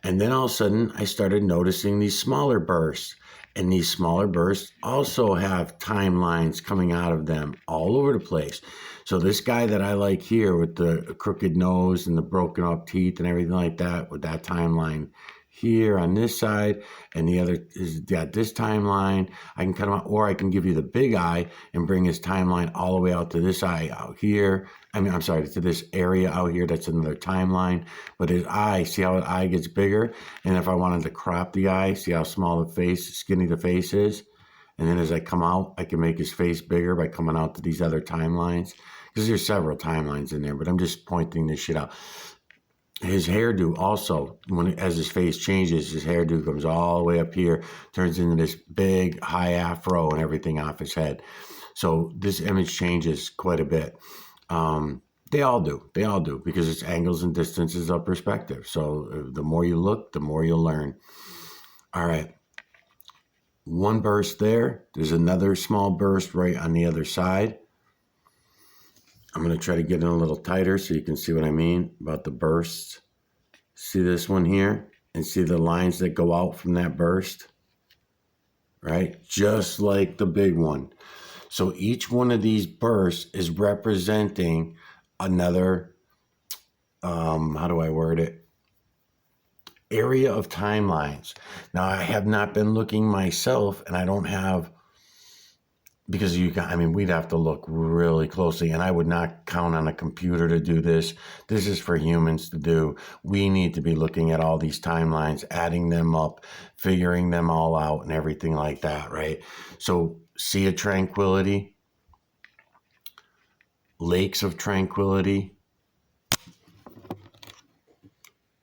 And then all of a sudden I started noticing these smaller bursts. And these smaller bursts also have timelines coming out of them all over the place. So this guy that I like here with the crooked nose and the broken up teeth and everything like that, with that timeline here on this side, and the other is got this timeline. I can cut him out, or I can give you the big eye and bring his timeline all the way out to this eye out here. I'm sorry, to this area out here. That's another timeline. But his eye, see how his eye gets bigger? And if I wanted to crop the eye, see how small the face, skinny the face is? And then as I come out, I can make his face bigger by coming out to these other timelines. Because there's several timelines in there, but I'm just pointing this shit out. His hairdo also, as his face changes, his hairdo comes all the way up here, turns into this big high afro and everything off his head. So this image changes quite a bit. They all do, because it's angles and distances of perspective. So the more you look, the more you'll learn. All right. One burst there. There's another small burst right on the other side. I'm going to try to get in a little tighter so you can see what I mean about the bursts. See this one here? And see the lines that go out from that burst? Right? Just like the big one. So each one of these bursts is representing another, how do I word it? Area of timelines. Now, I have not been looking myself, and I don't have, because we'd have to look really closely, and I would not count on a computer to do this. This is for humans to do. We need to be looking at all these timelines, adding them up, figuring them all out, and everything like that, right? So, Sea of Tranquility, Lakes of Tranquility,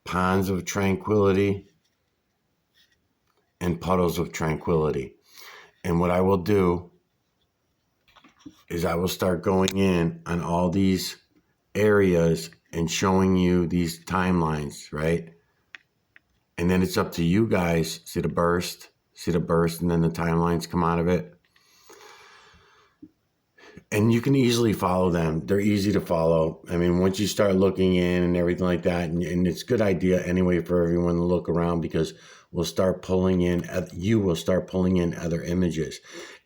Ponds of Tranquility, and Puddles of Tranquility. And what I will do is I will start going in on all these areas and showing you these timelines, right? And then it's up to you guys. See the burst, and then the timelines come out of it. And you can easily follow them. They're easy to follow. I mean, once you start looking in and everything like that, and it's a good idea anyway for everyone to look around, because you will start pulling in other images.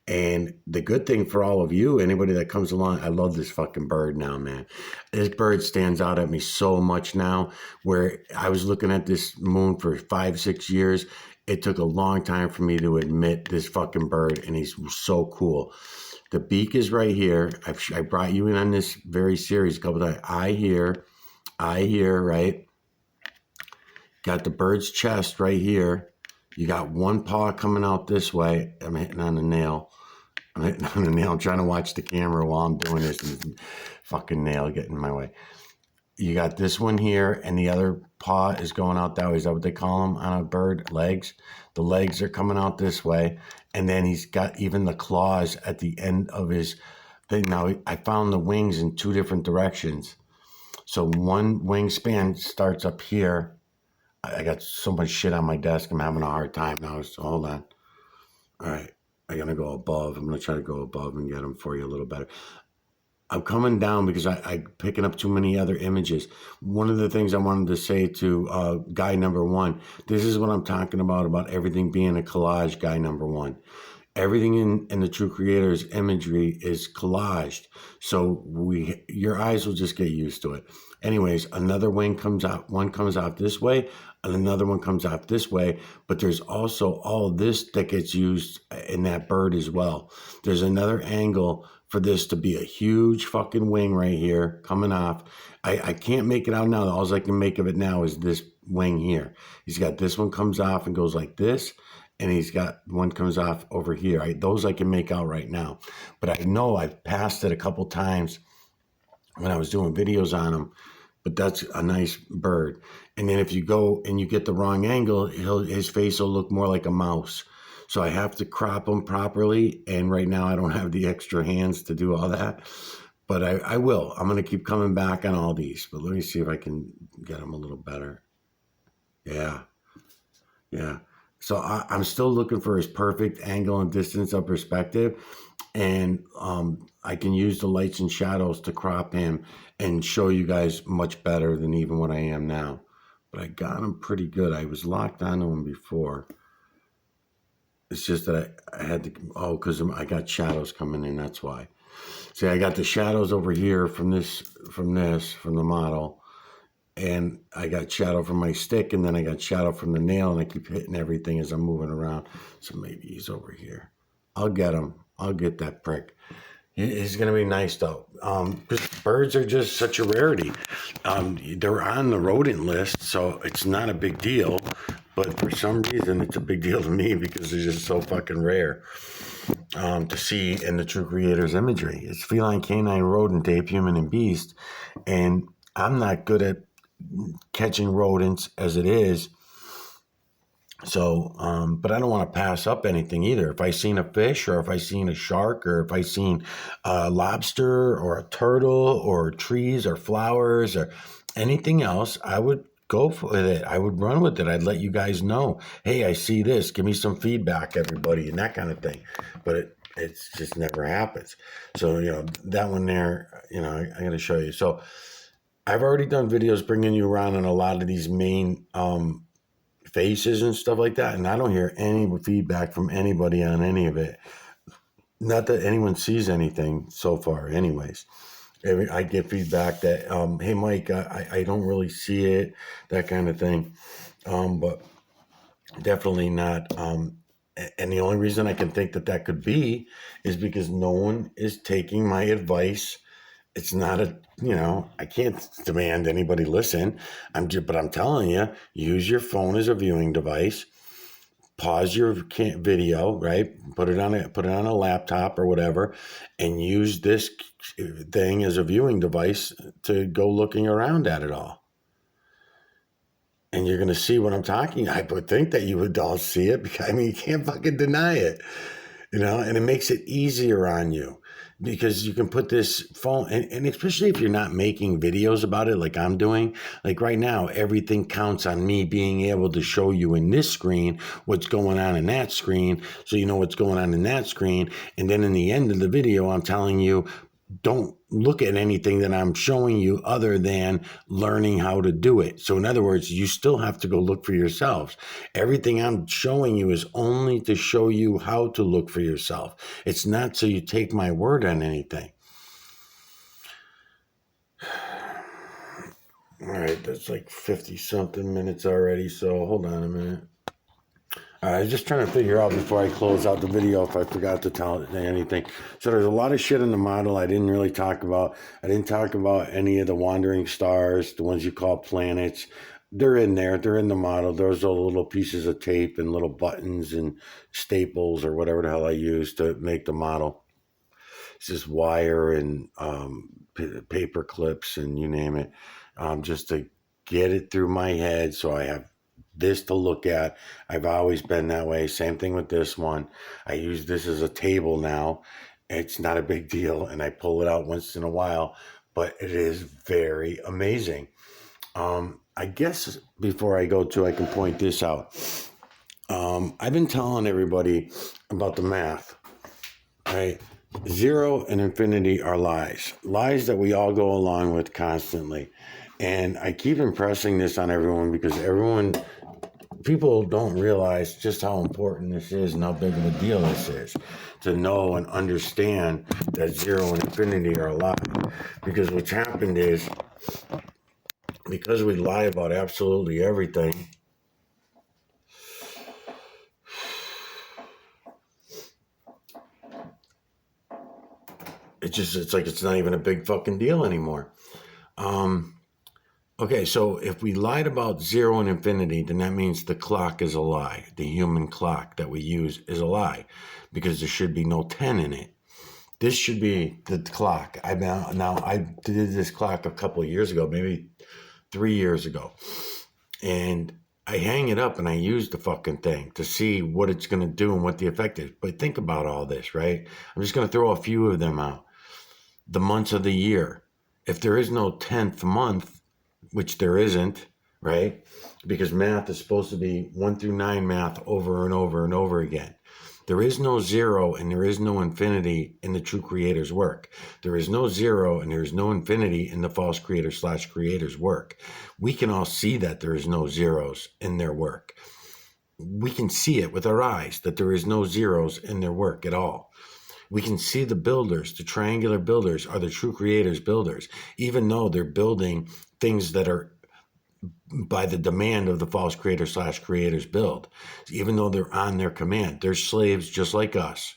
And the good thing for all of you, anybody that comes along, I love this fucking bird now, man. This bird stands out at me so much now, where I was looking at this moon for 5-6 years. It took a long time for me to admit this fucking bird, and he's so cool. The beak is right here. I brought you in on this very series a couple of times. Eye here, right? Got the bird's chest right here. You got one paw coming out this way. I'm hitting on the nail. I'm trying to watch the camera while I'm doing this, and fucking nail getting in my way. You got this one here, and the other paw is going out that way. Is that what they call them on a bird? Legs. The legs are coming out this way, and then he's got even the claws at the end of his thing. Now, I found the wings in 2 different directions. So one wingspan starts up here. I got so much shit on my desk. I'm having a hard time now. So hold on. All right. I'm going to go above. I'm going to try to go above and get them for you a little better. I'm coming down because I'm picking up too many other images. One of the things I wanted to say to guy number 1, this is what I'm talking about everything being a collage, guy number 1. Everything in the True Creators imagery is collaged. So your eyes will just get used to it. Anyways, another wing comes out. One comes out this way, and another one comes out this way. But there's also all this that gets used in that bird as well. There's another angle for this to be a huge fucking wing right here coming off. I can't make it out now. All I can make of it now is this wing here. He's got this one comes off and goes like this. And he's got one comes off over here. Those I can make out right now. But I know I've passed it a couple times when I was doing videos on him. But that's a nice bird. And then if you go and you get the wrong angle, his face will look more like a mouse. So I have to crop him properly. And right now I don't have the extra hands to do all that. But I will. I'm going to keep coming back on all these. But let me see if I can get them a little better. Yeah. So I'm still looking for his perfect angle and distance of perspective. And I can use the lights and shadows to crop him and show you guys much better than even what I am now. But I got him pretty good. I was locked onto him before. It's just that I had to, because I got shadows coming in, that's why. See, I got the shadows over here from the model. And I got shadow from my stick, and then I got shadow from the nail, and I keep hitting everything as I'm moving around. So maybe he's over here. I'll get him. I'll get that prick. He's going to be nice, though. Because birds are just such a rarity. They're on the rodent list, so it's not a big deal. But for some reason, it's a big deal to me because they're just so fucking rare to see in the True Creators imagery. It's feline, canine, rodent, ape, human, and beast. And I'm not good at catching rodents as it is. So, but I don't want to pass up anything either. If I seen a fish, or if I seen a shark, or if I seen a lobster or a turtle or trees or flowers or anything else, I would go for it. I would run with it. I'd let you guys know, hey, I see this. Give me some feedback, everybody, and that kind of thing. But it's just never happens. So, that one there, I got to show you. So I've already done videos bringing you around on a lot of these main faces and stuff like that, and I don't hear any feedback from anybody on any of it. Not that anyone sees anything so far anyways. I get feedback that, hey, Mike, I don't really see it, that kind of thing. But definitely not. And the only reason I can think that could be is because no one is taking my advice. It's not I can't demand anybody listen. But I'm telling you, use your phone as a viewing device. Pause your video, right? Put it on a laptop or whatever, and use this thing as a viewing device to go looking around at it all. And you're going to see what I'm talking. I would think that you would all see it, because you can't fucking deny it, and it makes it easier on you. Because you can put this phone, and especially if you're not making videos about it like I'm doing, like right now, everything counts on me being able to show you in this screen what's going on in that screen, so you know what's going on in that screen. And then in the end of the video, I'm telling you, don't look at anything that I'm showing you other than learning how to do it. So in other words, you still have to go look for yourselves. Everything I'm showing you is only to show you how to look for yourself. It's not so you take my word on anything. All right, that's like 50 something minutes already. So hold on a minute. I was just trying to figure out before I close out the video if I forgot to tell anything. So there's a lot of shit in the model I didn't really talk about. I didn't talk about any of the wandering stars, the ones you call planets. They're in there. They're in the model. Those are little pieces of tape and little buttons and staples or whatever the hell I use to make the model. It's just wire and paper clips and you name it, just to get it through my head so I have this to look at. I've always been that way. Same thing with this one. I use this as a table now. It's not a big deal, and I pull it out once in a while, but it is very amazing. I guess before I go to, I can point this out. I've been telling everybody about the math, right? 0 and infinity are lies. Lies that we all go along with constantly. And I keep impressing this on everyone because people don't realize just how important this is and how big of a deal this is to know and understand that 0 and infinity are a lie. Because what's happened is, because we lie about absolutely everything, it's like it's not even a big fucking deal anymore. Okay, so if we lied about 0 and infinity, then that means the clock is a lie. The human clock that we use is a lie because there should be no 10 in it. This should be the clock. I did this clock a couple of years ago, maybe 3 years ago. And I hang it up and I use the fucking thing to see what it's going to do and what the effect is. But think about all this, right? I'm just going to throw a few of them out. The months of the year. If there is no 10th month, which there isn't, right? Because math is supposed to be 1 through 9 math over and over and over again. There is no 0 and there is no infinity in the true creator's work. There is no 0 and there is no infinity in the false creator/creator's work. We can all see that there is no zeros in their work. We can see it with our eyes that there is no zeros in their work at all. We can see the builders, the triangular builders are the true creator's builders, even though they're building things that are by the demand of the false creator/creator's build. Even though they're on their command, they're slaves just like us.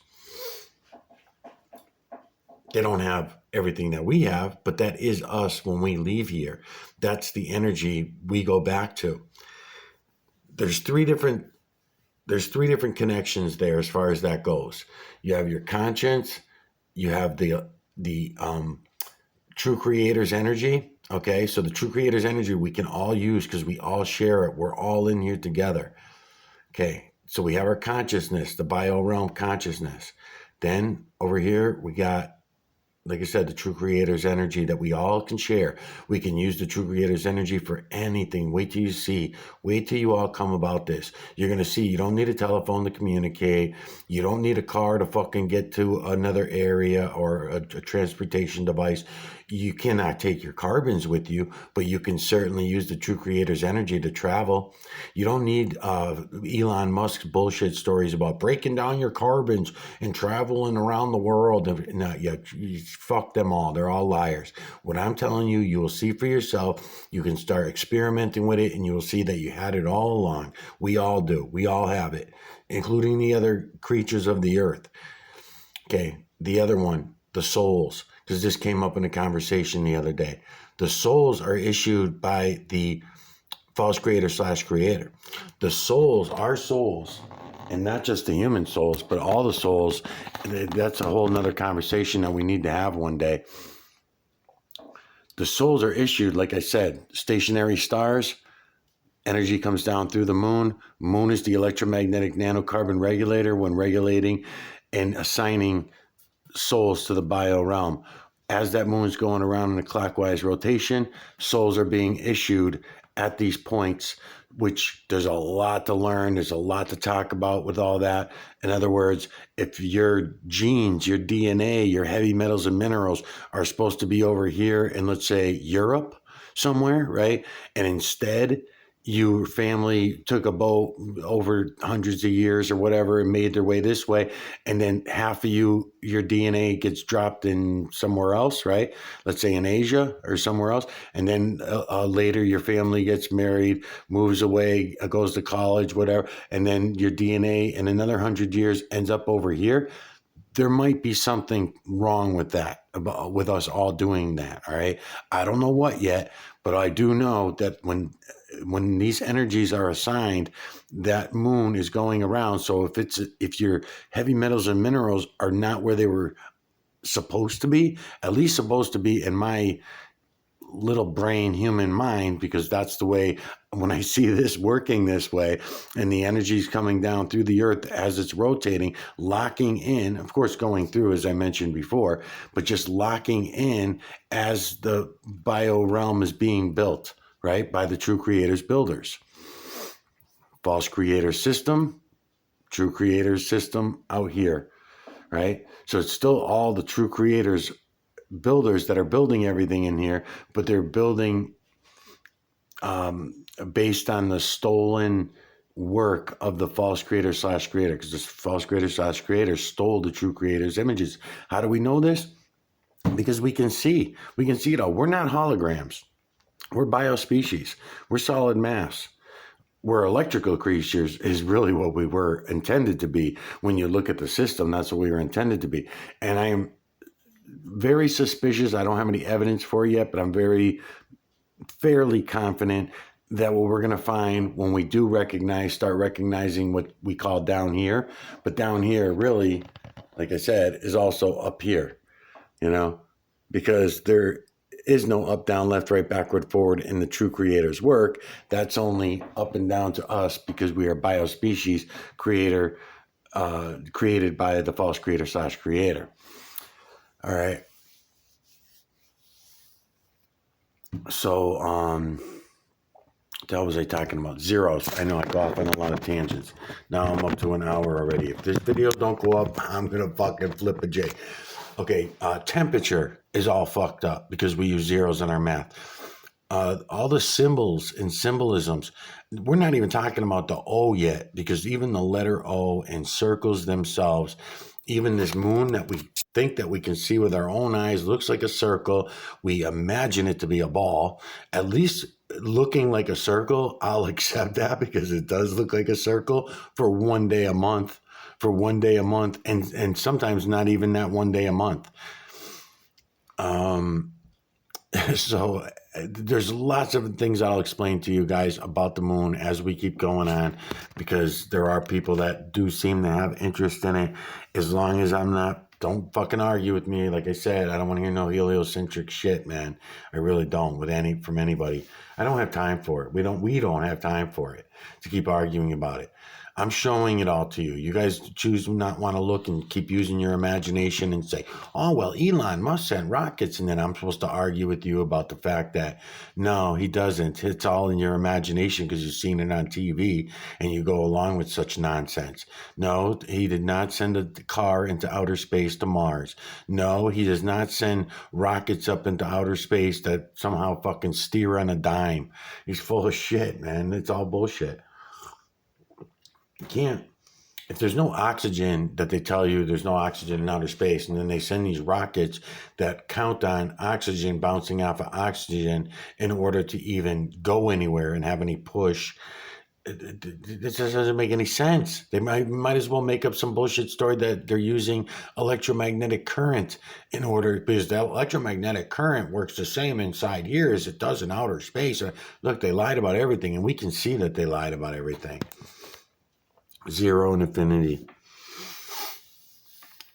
They don't have everything that we have, but that is us when we leave here. That's the energy we go back to. There's three different connections there as far as that goes. You have your conscience, you have the true creator's energy. Okay, so the true creator's energy we can all use because we all share it. We're all in here together. Okay, so we have our consciousness, the bio realm consciousness. Then over here we got, like I said, the true creator's energy that we all can share. We can use the true creator's energy for anything. Wait till you see. Wait till you all come about this. You're going to see you don't need a telephone to communicate. You don't need a car to fucking get to another area or a transportation device. You cannot take your carbons with you, but you can certainly use the true creator's energy to travel. You don't need Elon Musk's bullshit stories about breaking down your carbons and traveling around the world. No, you fuck them all. They're all liars. What I'm telling you, you will see for yourself. You can start experimenting with it and you will see that you had it all along. We all do. We all have it, including the other creatures of the earth. Okay, the other one, the souls, because this came up in a conversation the other day. The souls are issued by the false creator/creator. The souls, our souls, and not just the human souls, but all the souls, that's a whole nother conversation that we need to have one day. The souls are issued, like I said, stationary stars. Energy comes down through the moon. Moon is the electromagnetic nanocarbon regulator when regulating and assigning souls to the bio realm. As that moon's going around in a clockwise rotation, souls are being issued at these points, which there's a lot to learn. There's a lot to talk about with all that. In other words, if your genes, your DNA, your heavy metals and minerals are supposed to be over here in, let's say, Europe somewhere, right? And instead, your family took a boat over hundreds of years or whatever and made their way this way, and then half of your DNA gets dropped in somewhere else, right? Let's say in Asia or somewhere else, and then later your family gets married, moves away, goes to college, whatever, and then your DNA in another 100 years ends up over here. There might be something wrong with that, with us all doing that. All right. I don't know what yet, but I do know that when these energies are assigned, that moon is going around. So if your heavy metals and minerals are not where they were supposed to be, at least supposed to be in my little brain human mind, because that's the way, when I see this working this way and the energy's coming down through the earth as it's rotating, locking in, of course going through, as I mentioned before, but just locking in as the bio realm is being built, right, by the true creators builders. False creator system, true creator system out here, right? So it's still all the true creators builders that are building everything in here, but they're building based on the stolen work of the false creator / creator, because this false creator / creator stole the true creator's images. How do we know this? Because we can see it all. We're not holograms. We're biospecies. We're solid mass. We're electrical creatures is really what we were intended to be. When you look at the system, that's what we were intended to be. And I am very suspicious. I don't have any evidence for it yet, but I'm fairly confident that what we're going to find when we do start recognizing what we call down here, but down here really, like I said, is also up here, because there is no up, down, left, right, backward, forward in the true creator's work. That's only up and down to us because we are biospecies created by the false creator / creator. All right. So, what the hell was I talking about? Zeros. I know I go off on a lot of tangents. Now I'm up to an hour already. If this video don't go up, I'm going to fucking flip a J. Okay, temperature is all fucked up because we use zeros in our math. All the symbols and symbolisms, we're not even talking about the O yet, because even the letter O and circles themselves, even this moon that we think that we can see with our own eyes looks like a circle. We imagine it to be a ball. At least looking like a circle, I'll accept that because it does look like a circle for 1 day a month. And sometimes not even that 1 day a month. So there's lots of things I'll explain to you guys about the moon as we keep going on, because there are people that do seem to have interest in it. As long as don't fucking argue with me. Like I said, I don't want to hear no heliocentric shit, man. I really don't from anybody. I don't have time for it. We don't have time for it to keep arguing about it. I'm showing it all to you. You guys choose not want to look and keep using your imagination and say, oh, well, Elon Musk sent rockets. And then I'm supposed to argue with you about the fact that, no, he doesn't. It's all in your imagination because you've seen it on TV and you go along with such nonsense. No, he did not send a car into outer space to Mars. No, he does not send rockets up into outer space that somehow fucking steer on a dime. He's full of shit, man. It's all bullshit. You can't, if there's no oxygen, that they tell you there's no oxygen in outer space, and then they send these rockets that count on oxygen bouncing off of oxygen in order to even go anywhere and have any push. It just doesn't make any sense. They might as well make up some bullshit story that they're using electromagnetic current in order, because the electromagnetic current works the same inside here as it does in outer space. Look, they lied about everything, and we can see that they lied about everything. Zero and infinity.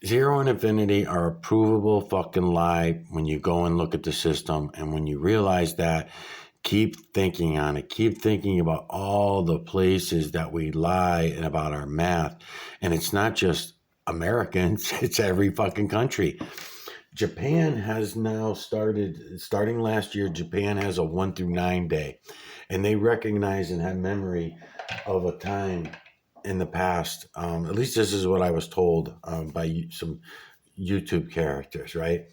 Zero and infinity are a provable fucking lie when you go and look at the system. And when you realize that, keep thinking on it. Keep thinking about all the places that we lie and about our math. And it's not just Americans, it's every fucking country. Japan has now starting last year, Japan has a 1 through 9 day. And they recognize and have memory of a time in the past. At least this is what I was told by some YouTube characters, right?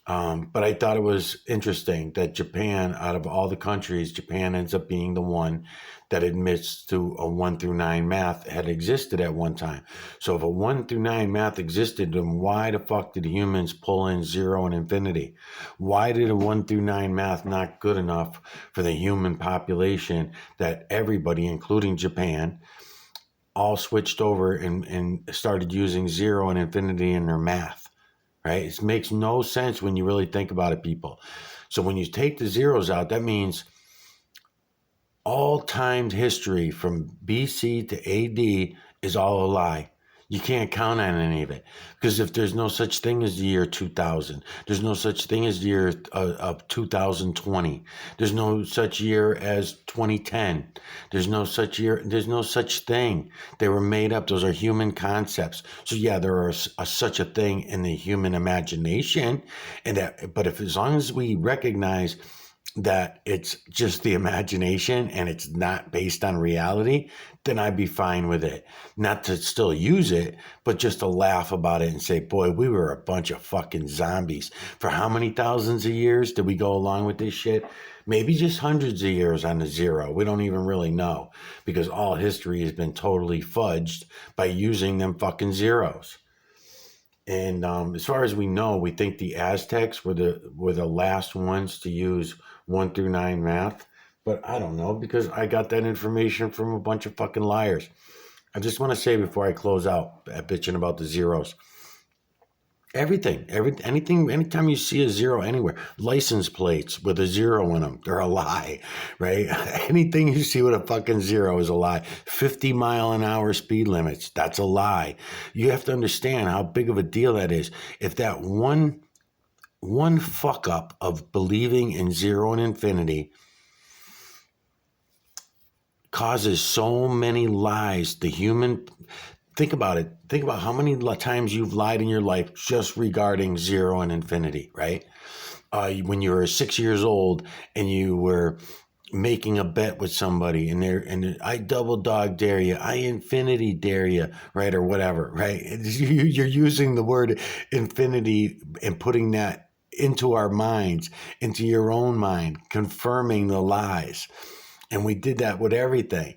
But I thought it was interesting that Japan, out of all the countries, Japan ends up being the one that admits to a 1 through 9 math had existed at one time. So if a 1 through 9 math existed, then why the fuck did humans pull in 0 and infinity? Why did a 1 through 9 math not good enough for the human population that everybody, including Japan, all switched over and started using 0 and infinity in their math? Right? It makes no sense when you really think about it, people. So when you take the zeros out, that means all timed history from BC to AD is all a lie. You can't count on any of it, because if there's no such thing as the year 2000, there's no such thing as the year of 2020, there's no such year as 2010, there's no such year, there's no such thing. They were made up. Those are human concepts. So yeah, there are such a thing in the human imagination, and that, but if, as long as we recognize that it's just the imagination and it's not based on reality, then I'd be fine with it. Not to still use it, but just to laugh about it and say, boy, we were a bunch of fucking zombies. For how many thousands of years did we go along with this shit? Maybe just hundreds of years on the zero. We don't even really know, because all history has been totally fudged by using them fucking zeros. And as far as we know, we think the Aztecs were the last ones to use 1 through 9 math, but I don't know, because I got that information from a bunch of fucking liars. I just want to say before I close out bitching about the zeros, anything, anytime you see a zero anywhere, license plates with a zero in them, they're a lie, right? Anything you see with a fucking zero is a lie. 50-mile-an-hour speed limits, that's a lie. You have to understand how big of a deal that is. If that one fuck up of believing in 0 and infinity causes so many lies, think about it. Think about how many times you've lied in your life just regarding 0 and infinity, right? When you were 6 years old and you were making a bet with somebody and I double dog dare you, I infinity dare you, right? Or whatever, right? You're using the word infinity and putting that into our minds, into your own mind, confirming the lies. And we did that with everything.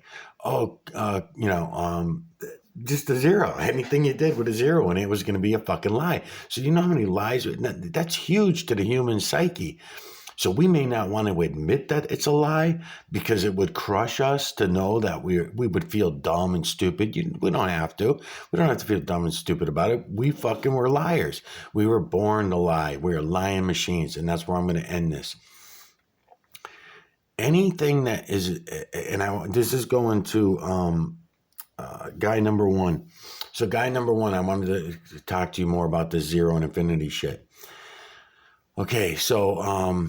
Just a zero. Anything you did with a zero, and it was going to be a fucking lie. So you know how many lies? That's huge to the human psyche. So we may not want to admit that it's a lie, because it would crush us to know that we would feel dumb and stupid. We don't have to. We don't have to feel dumb and stupid about it. We fucking were liars. We were born to lie. We are lying machines, and that's where I'm going to end this. Anything that is, and this is going to guy number one. So guy number one, I wanted to talk to you more about the 0 and infinity shit. Okay, so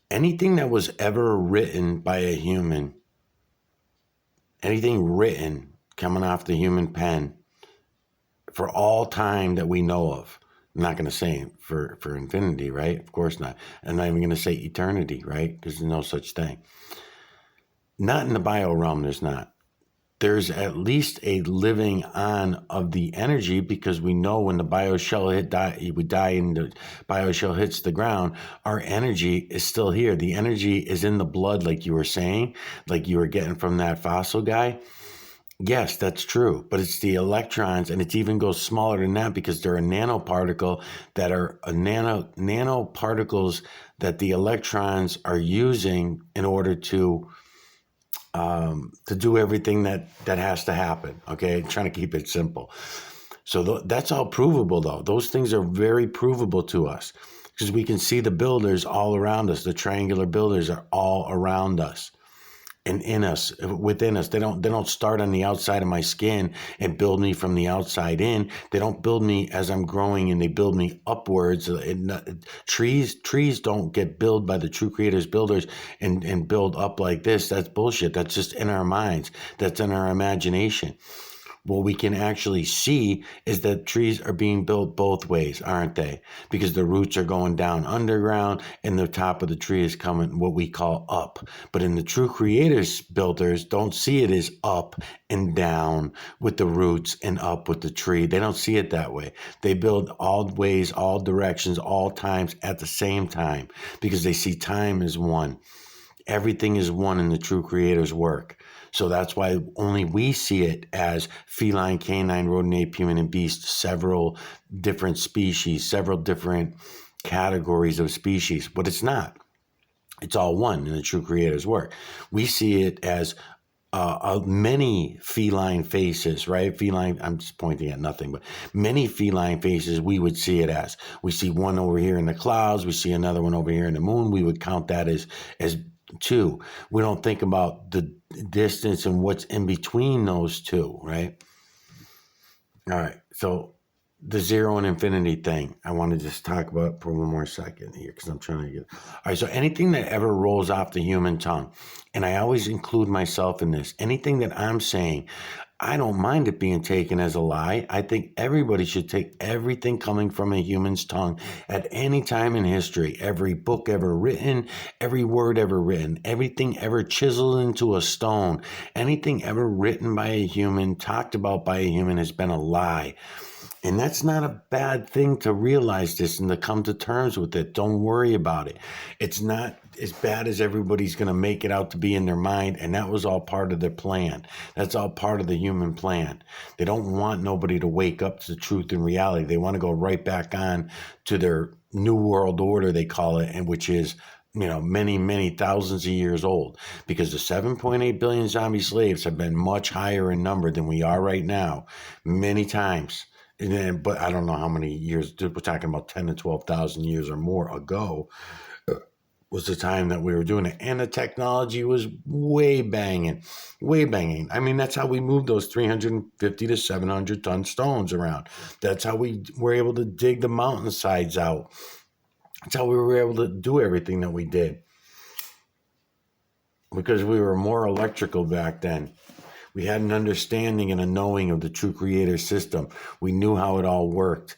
anything that was ever written by a human, anything written coming off the human pen for all time that we know of, I'm not going to say for infinity, right? Of course not. I'm not even going to say eternity, right? Because there's no such thing. Not in the bio realm, there's not. There's at least a living on of the energy, because we know when the bioshell we die and the bioshell hits the ground, our energy is still here. The energy is in the blood, like you were saying, like you were getting from that fossil guy. Yes, that's true, but it's the electrons, and it even goes smaller than that, because they're a nanoparticle that are nanoparticles that the electrons are using in order to do everything that has to happen. Okay, trying to keep it simple. So that's all provable, though. Those things are very provable to us, because we can see the builders all around us. The triangular builders are all around us and in us, within us. They don't start on the outside of my skin and build me from the outside in. They don't build me as I'm growing, and they build me upwards. Trees don't get built by the true creators builders and build up like this. That's bullshit. That's just in our minds. That's in our imagination. What we can actually see is that trees are being built both ways, aren't they? Because the roots are going down underground and the top of the tree is coming what we call up. But in the true creators builders don't see it as up and down with the roots and up with the tree. They don't see it that way. They build all ways, all directions, all times at the same time because they see time as one. Everything is one in the true creator's work. So that's why only we see it as feline, canine, rodent, ape, human, and beast, several different species, several different categories of species, but it's not. It's all one in the true creator's work. We see it as many feline faces, right? Feline, I'm just pointing at nothing, but many feline faces we would see it as. We see one over here in the clouds. We see another one over here in the moon. We would count that as two. We don't think about the distance and what's in between those two, right? All right. So the zero and infinity thing, I want to just talk about for one more second here because I'm trying to get. All right. So anything that ever rolls off the human tongue, and I always include myself in this, anything that I'm saying, I don't mind it being taken as a lie. I think everybody should take everything coming from a human's tongue at any time in history. Every book ever written, every word ever written, everything ever chiseled into a stone, anything ever written by a human, talked about by a human has been a lie. And that's not a bad thing to realize this and to come to terms with it. Don't worry about it. It's not as bad as everybody's going to make it out to be in their mind. And that was all part of their plan. That's all part of the human plan. They don't want nobody to wake up to the truth and reality. They want to go right back on to their new world order, they call it, and which is many, many thousands of years old, because the 7.8 billion zombie slaves have been much higher in number than we are right now, many times. And then, but I don't know how many years, we're talking about 10 to 12,000 years or more ago was the time that we were doing it. And the technology was way banging, way banging. I mean, that's how we moved those 350 to 700 ton stones around. That's how we were able to dig the mountainsides out. That's how we were able to do everything that we did. Because we were more electrical back then. We had an understanding and a knowing of the true creator system. We knew how it all worked.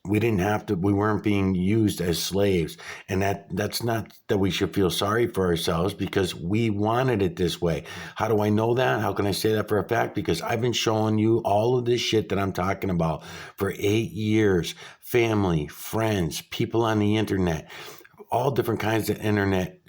We weren't being used as slaves. And that's not that we should feel sorry for ourselves, because we wanted it this way. How do I know that? How can I say that for a fact? Because I've been showing you all of this shit that I'm talking about for 8 years. Family, friends, people on the internet, all different kinds of internet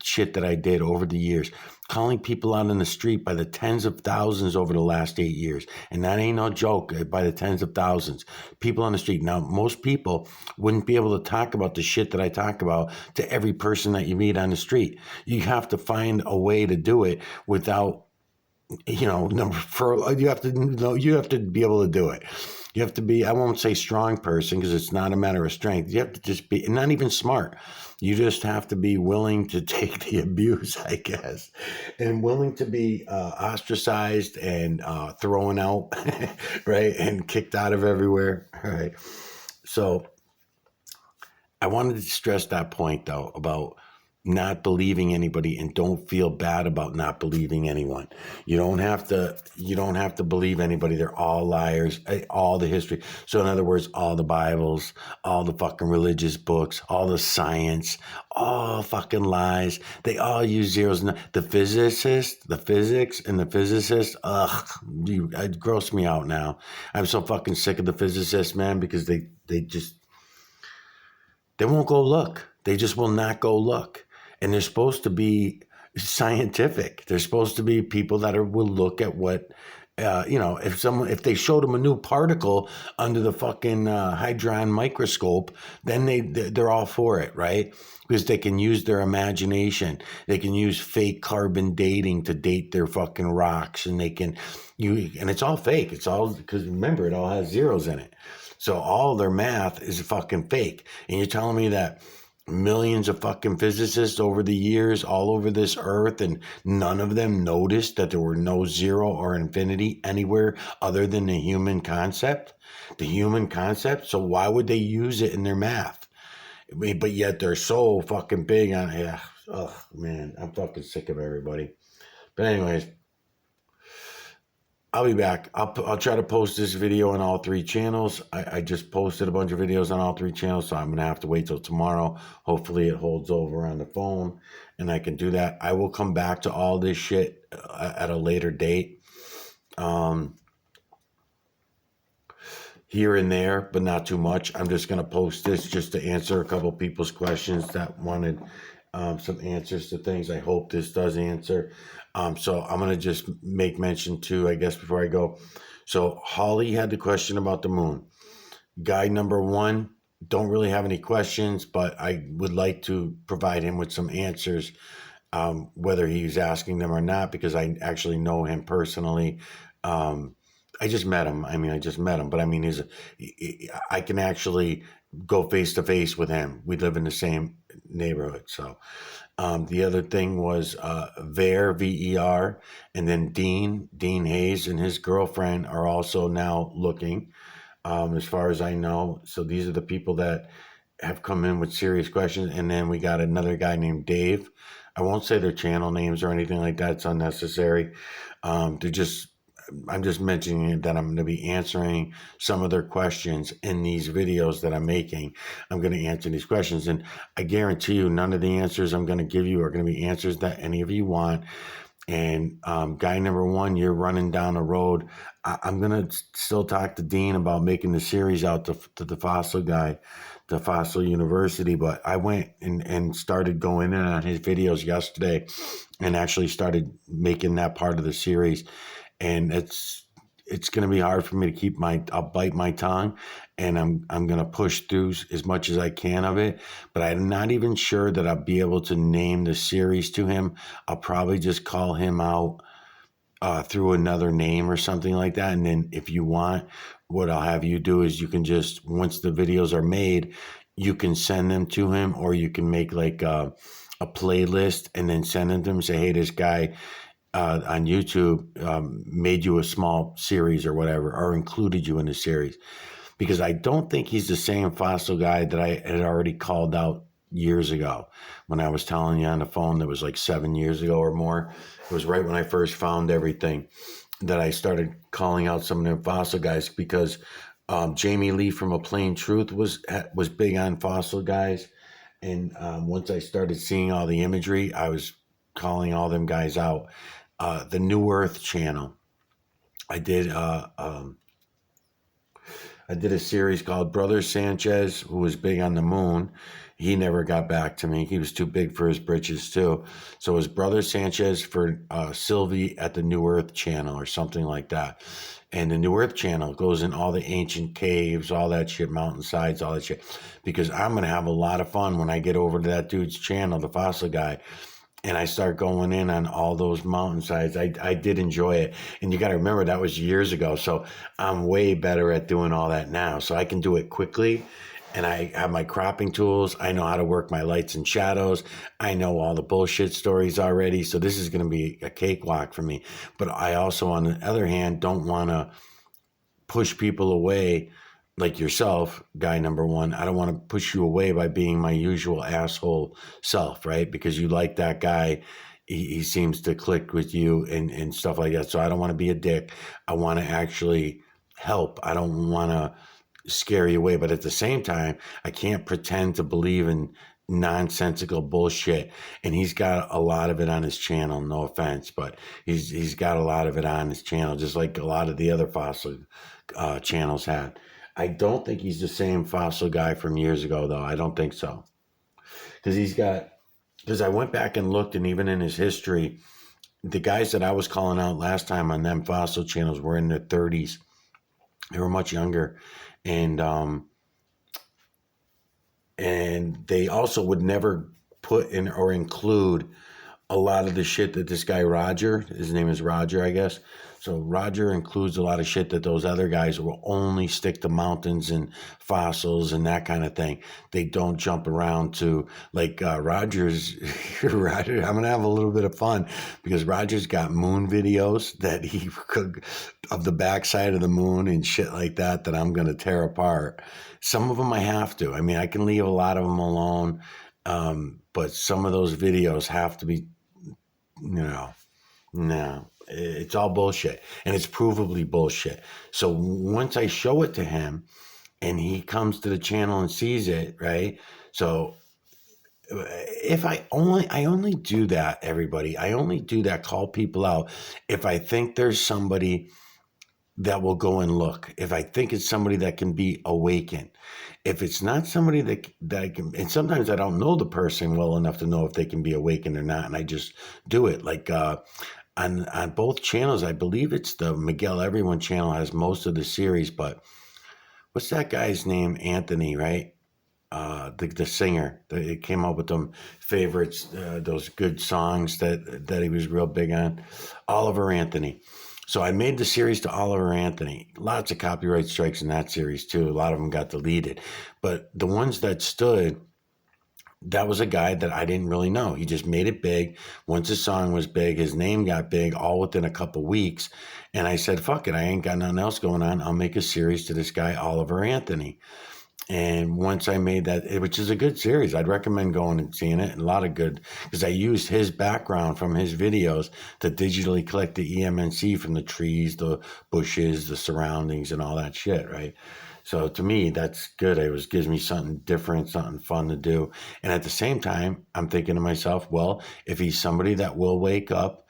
shit that I did over the years, calling people out in the street by the tens of thousands over the last 8 years. And that ain't no joke, by the tens of thousands. People on the street. Now, most people wouldn't be able to talk about the shit that I talk about to every person that you meet on the street. You have to find a way to do it without, you have to be able to do it. You have to be, I won't say strong person because it's not a matter of strength. You have to just be, not even smart. You just have to be willing to take the abuse, I guess, and willing to be ostracized and thrown out, right, and kicked out of everywhere, right? So I wanted to stress that point, though, about not believing anybody, and don't feel bad about not believing anyone. You don't have to believe anybody. They're all liars, all the history. So in other words, all the Bibles, all the fucking religious books, all the science, all fucking lies. They all use zeros. The physicists, the physics and the physicists, it gross me out now. I'm so fucking sick of the physicists, man, because they won't go look. They just will not go look. And they're supposed to be scientific. They're supposed to be people that will look at what, if they showed them a new particle under the fucking hadron microscope, then they're all for it, right? Because they can use their imagination. They can use fake carbon dating to date their fucking rocks, and and it's all fake. It's all, because remember, it all has zeros in it. So all their math is fucking fake. And you're telling me that millions of fucking physicists over the years all over this earth, and none of them noticed that there were no zero or infinity anywhere other than the human concept? The human concept? So why would they use it in their math? But yet they're so fucking big on it. Oh, man, I'm fucking sick of everybody. But anyways, I'll be back. I'll try to post this video on all three channels. I just posted a bunch of videos on all three channels, so I'm going to have to wait till tomorrow. Hopefully it holds over on the phone and I can do that. I will come back to all this shit at a later date. Here and there, but not too much. I'm just going to post this just to answer a couple people's questions that wanted some answers to things. I hope this does answer. So I'm going to just make mention to, I guess, before I go. So Holly had the question about the moon. Guy number one, don't really have any questions, but I would like to provide him with some answers, whether he's asking them or not, because I actually know him personally. I just met him. I just met him, but I can actually go face to face with him. We live in the same neighborhood. So, the other thing was, Ver, VER, and then Dean Hayes and his girlfriend are also now looking, as far as I know. So these are the people that have come in with serious questions. And then we got another guy named Dave. I won't say their channel names or anything like that. It's unnecessary. I'm just mentioning that I'm going to be answering some of their questions in these videos that I'm making. I'm going to answer these questions, and I guarantee you none of the answers I'm going to give you are going to be answers that any of you want. And guy number one, you're running down a road. I'm going to still talk to Dean about making the series out to the fossil guy, the Fossil University. But I went and started going in on his videos yesterday and actually started making that part of the series. And it's going to be hard for me to keep I'll bite my tongue, and I'm going to push through as much as I can of it, but I'm not even sure that I'll be able to name the series to him. I'll probably just call him out through another name or something like that. And then if you want, what I'll have you do is you can just, once the videos are made, you can send them to him, or you can make like a playlist and then send them to him, say, hey, this guy on YouTube made you a small series or whatever, or included you in the series, because I don't think he's the same fossil guy that I had already called out years ago when I was telling you on the phone. That was like 7 years ago or more. It was right when I first found everything that I started calling out some of them fossil guys, because Jamie Lee from A Plain Truth was big on fossil guys. And once I started seeing all the imagery, I was calling all them guys out. The New Earth channel, I did a series called Brother Sanchez, who was big on the moon. He never got back to me. He was too big for his britches too. So it was Brother Sanchez for Sylvie at the New Earth channel or something like that. And the New Earth channel goes in all the ancient caves, all that shit, mountainsides, all that shit. Because I'm going to have a lot of fun when I get over to that dude's channel, the fossil guy, and I start going in on all those mountainsides. I did enjoy it. And you got to remember, that was years ago. So I'm way better at doing all that now. So I can do it quickly. And I have my cropping tools. I know how to work my lights and shadows. I know all the bullshit stories already. So this is going to be a cakewalk for me. But I also, on the other hand, don't want to push people away like yourself, guy number one. I don't want to push you away by being my usual asshole self, right? Because you like that guy. He seems to click with you and stuff like that. So I don't want to be a dick. I want to actually help. I don't want to scare you away. But at the same time, I can't pretend to believe in nonsensical bullshit. And he's got a lot of it on his channel. No offense, but he's got a lot of it on his channel, just like a lot of the other fossil channels had. I don't think he's the same fossil guy from years ago, though. I don't think so. Because I went back and looked, and even in his history, the guys that I was calling out last time on them fossil channels were in their 30s. They were much younger. And they also would never put in or include a lot of the shit that this guy Roger, his name is Roger, I guess. So Roger includes a lot of shit that those other guys will only stick to mountains and fossils and that kind of thing. They don't jump around to, like, Roger's. Roger, I'm gonna have a little bit of fun because Roger's got moon videos that he could, of the backside of the moon and shit like that I'm gonna tear apart. Some of them I have to. I mean, I can leave a lot of them alone, but some of those videos have to be, no. It's all bullshit, and it's provably bullshit. So once I show it to him, and he comes to the channel and sees it, right? So if I only do that, everybody, I only do that, call people out if I think there's somebody that will go and look, if I think it's somebody that can be awakened. If it's not somebody that I can, and sometimes I don't know the person well enough to know if they can be awakened or not, and I just do it. Like on both channels, I believe it's the Miguel Everyone channel has most of the series, but what's that guy's name? Anthony, right? The singer that came up with them favorites, those good songs that he was real big on, Oliver Anthony. So I made the series to Oliver Anthony. Lots of copyright strikes in that series too. A lot of them got deleted, but the ones that stood, that was a guy that I didn't really know. He just made it big. Once his song was big, his name got big all within a couple weeks. And I said, fuck it, I ain't got nothing else going on. I'll make a series to this guy, Oliver Anthony. And once I made that, which is a good series, I'd recommend going and seeing it. And a lot of good, because I used his background from his videos to digitally collect the EMNC from the trees, the bushes, the surroundings, and all that shit, right? So to me, that's good. It gives me something different, something fun to do. And at the same time, I'm thinking to myself, well, if he's somebody that will wake up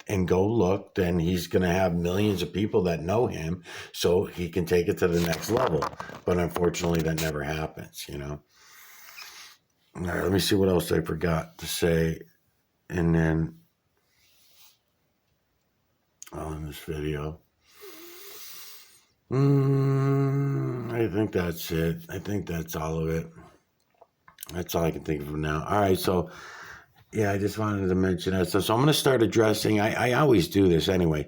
and go look, then he's going to have millions of people that know him, so he can take it to the next level. But unfortunately, that never happens, you know. All right, let me see what else I forgot to say. And then on this video, I think that's it. I think that's all of it. That's all I can think of now. All right, so yeah, I just wanted to mention that. So I'm going to start addressing, I always do this anyway.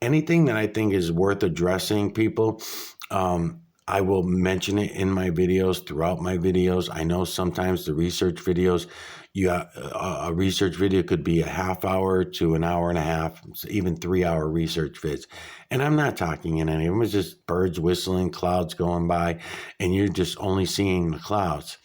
Anything that I think is worth addressing, people, I will mention it in my videos, throughout my videos. I know sometimes the research videos, a research video could be a half hour to an hour and a half, even 3 hour research vids. And I'm not talking in any of them. It's just birds whistling, clouds going by, and you're just only seeing the clouds.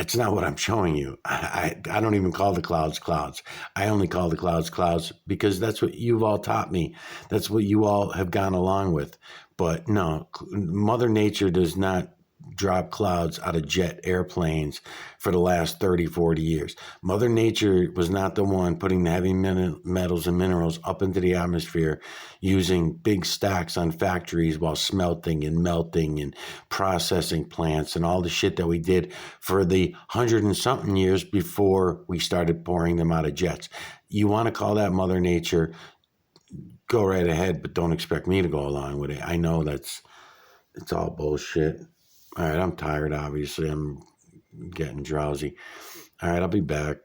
It's not what I'm showing you. I don't even call the clouds clouds. I only call the clouds clouds because that's what you've all taught me. That's what you all have gone along with. But no, Mother Nature does not drop clouds out of jet airplanes for the last 30, 40 years. Mother Nature was not the one putting the heavy metals and minerals up into the atmosphere using big stacks on factories while smelting and melting and processing plants and all the shit that we did for the 100 and something years before we started pouring them out of jets. You want to call that Mother Nature, go right ahead, but don't expect me to go along with it. I know it's all bullshit. All right, I'm tired, obviously. I'm getting drowsy. All right, I'll be back.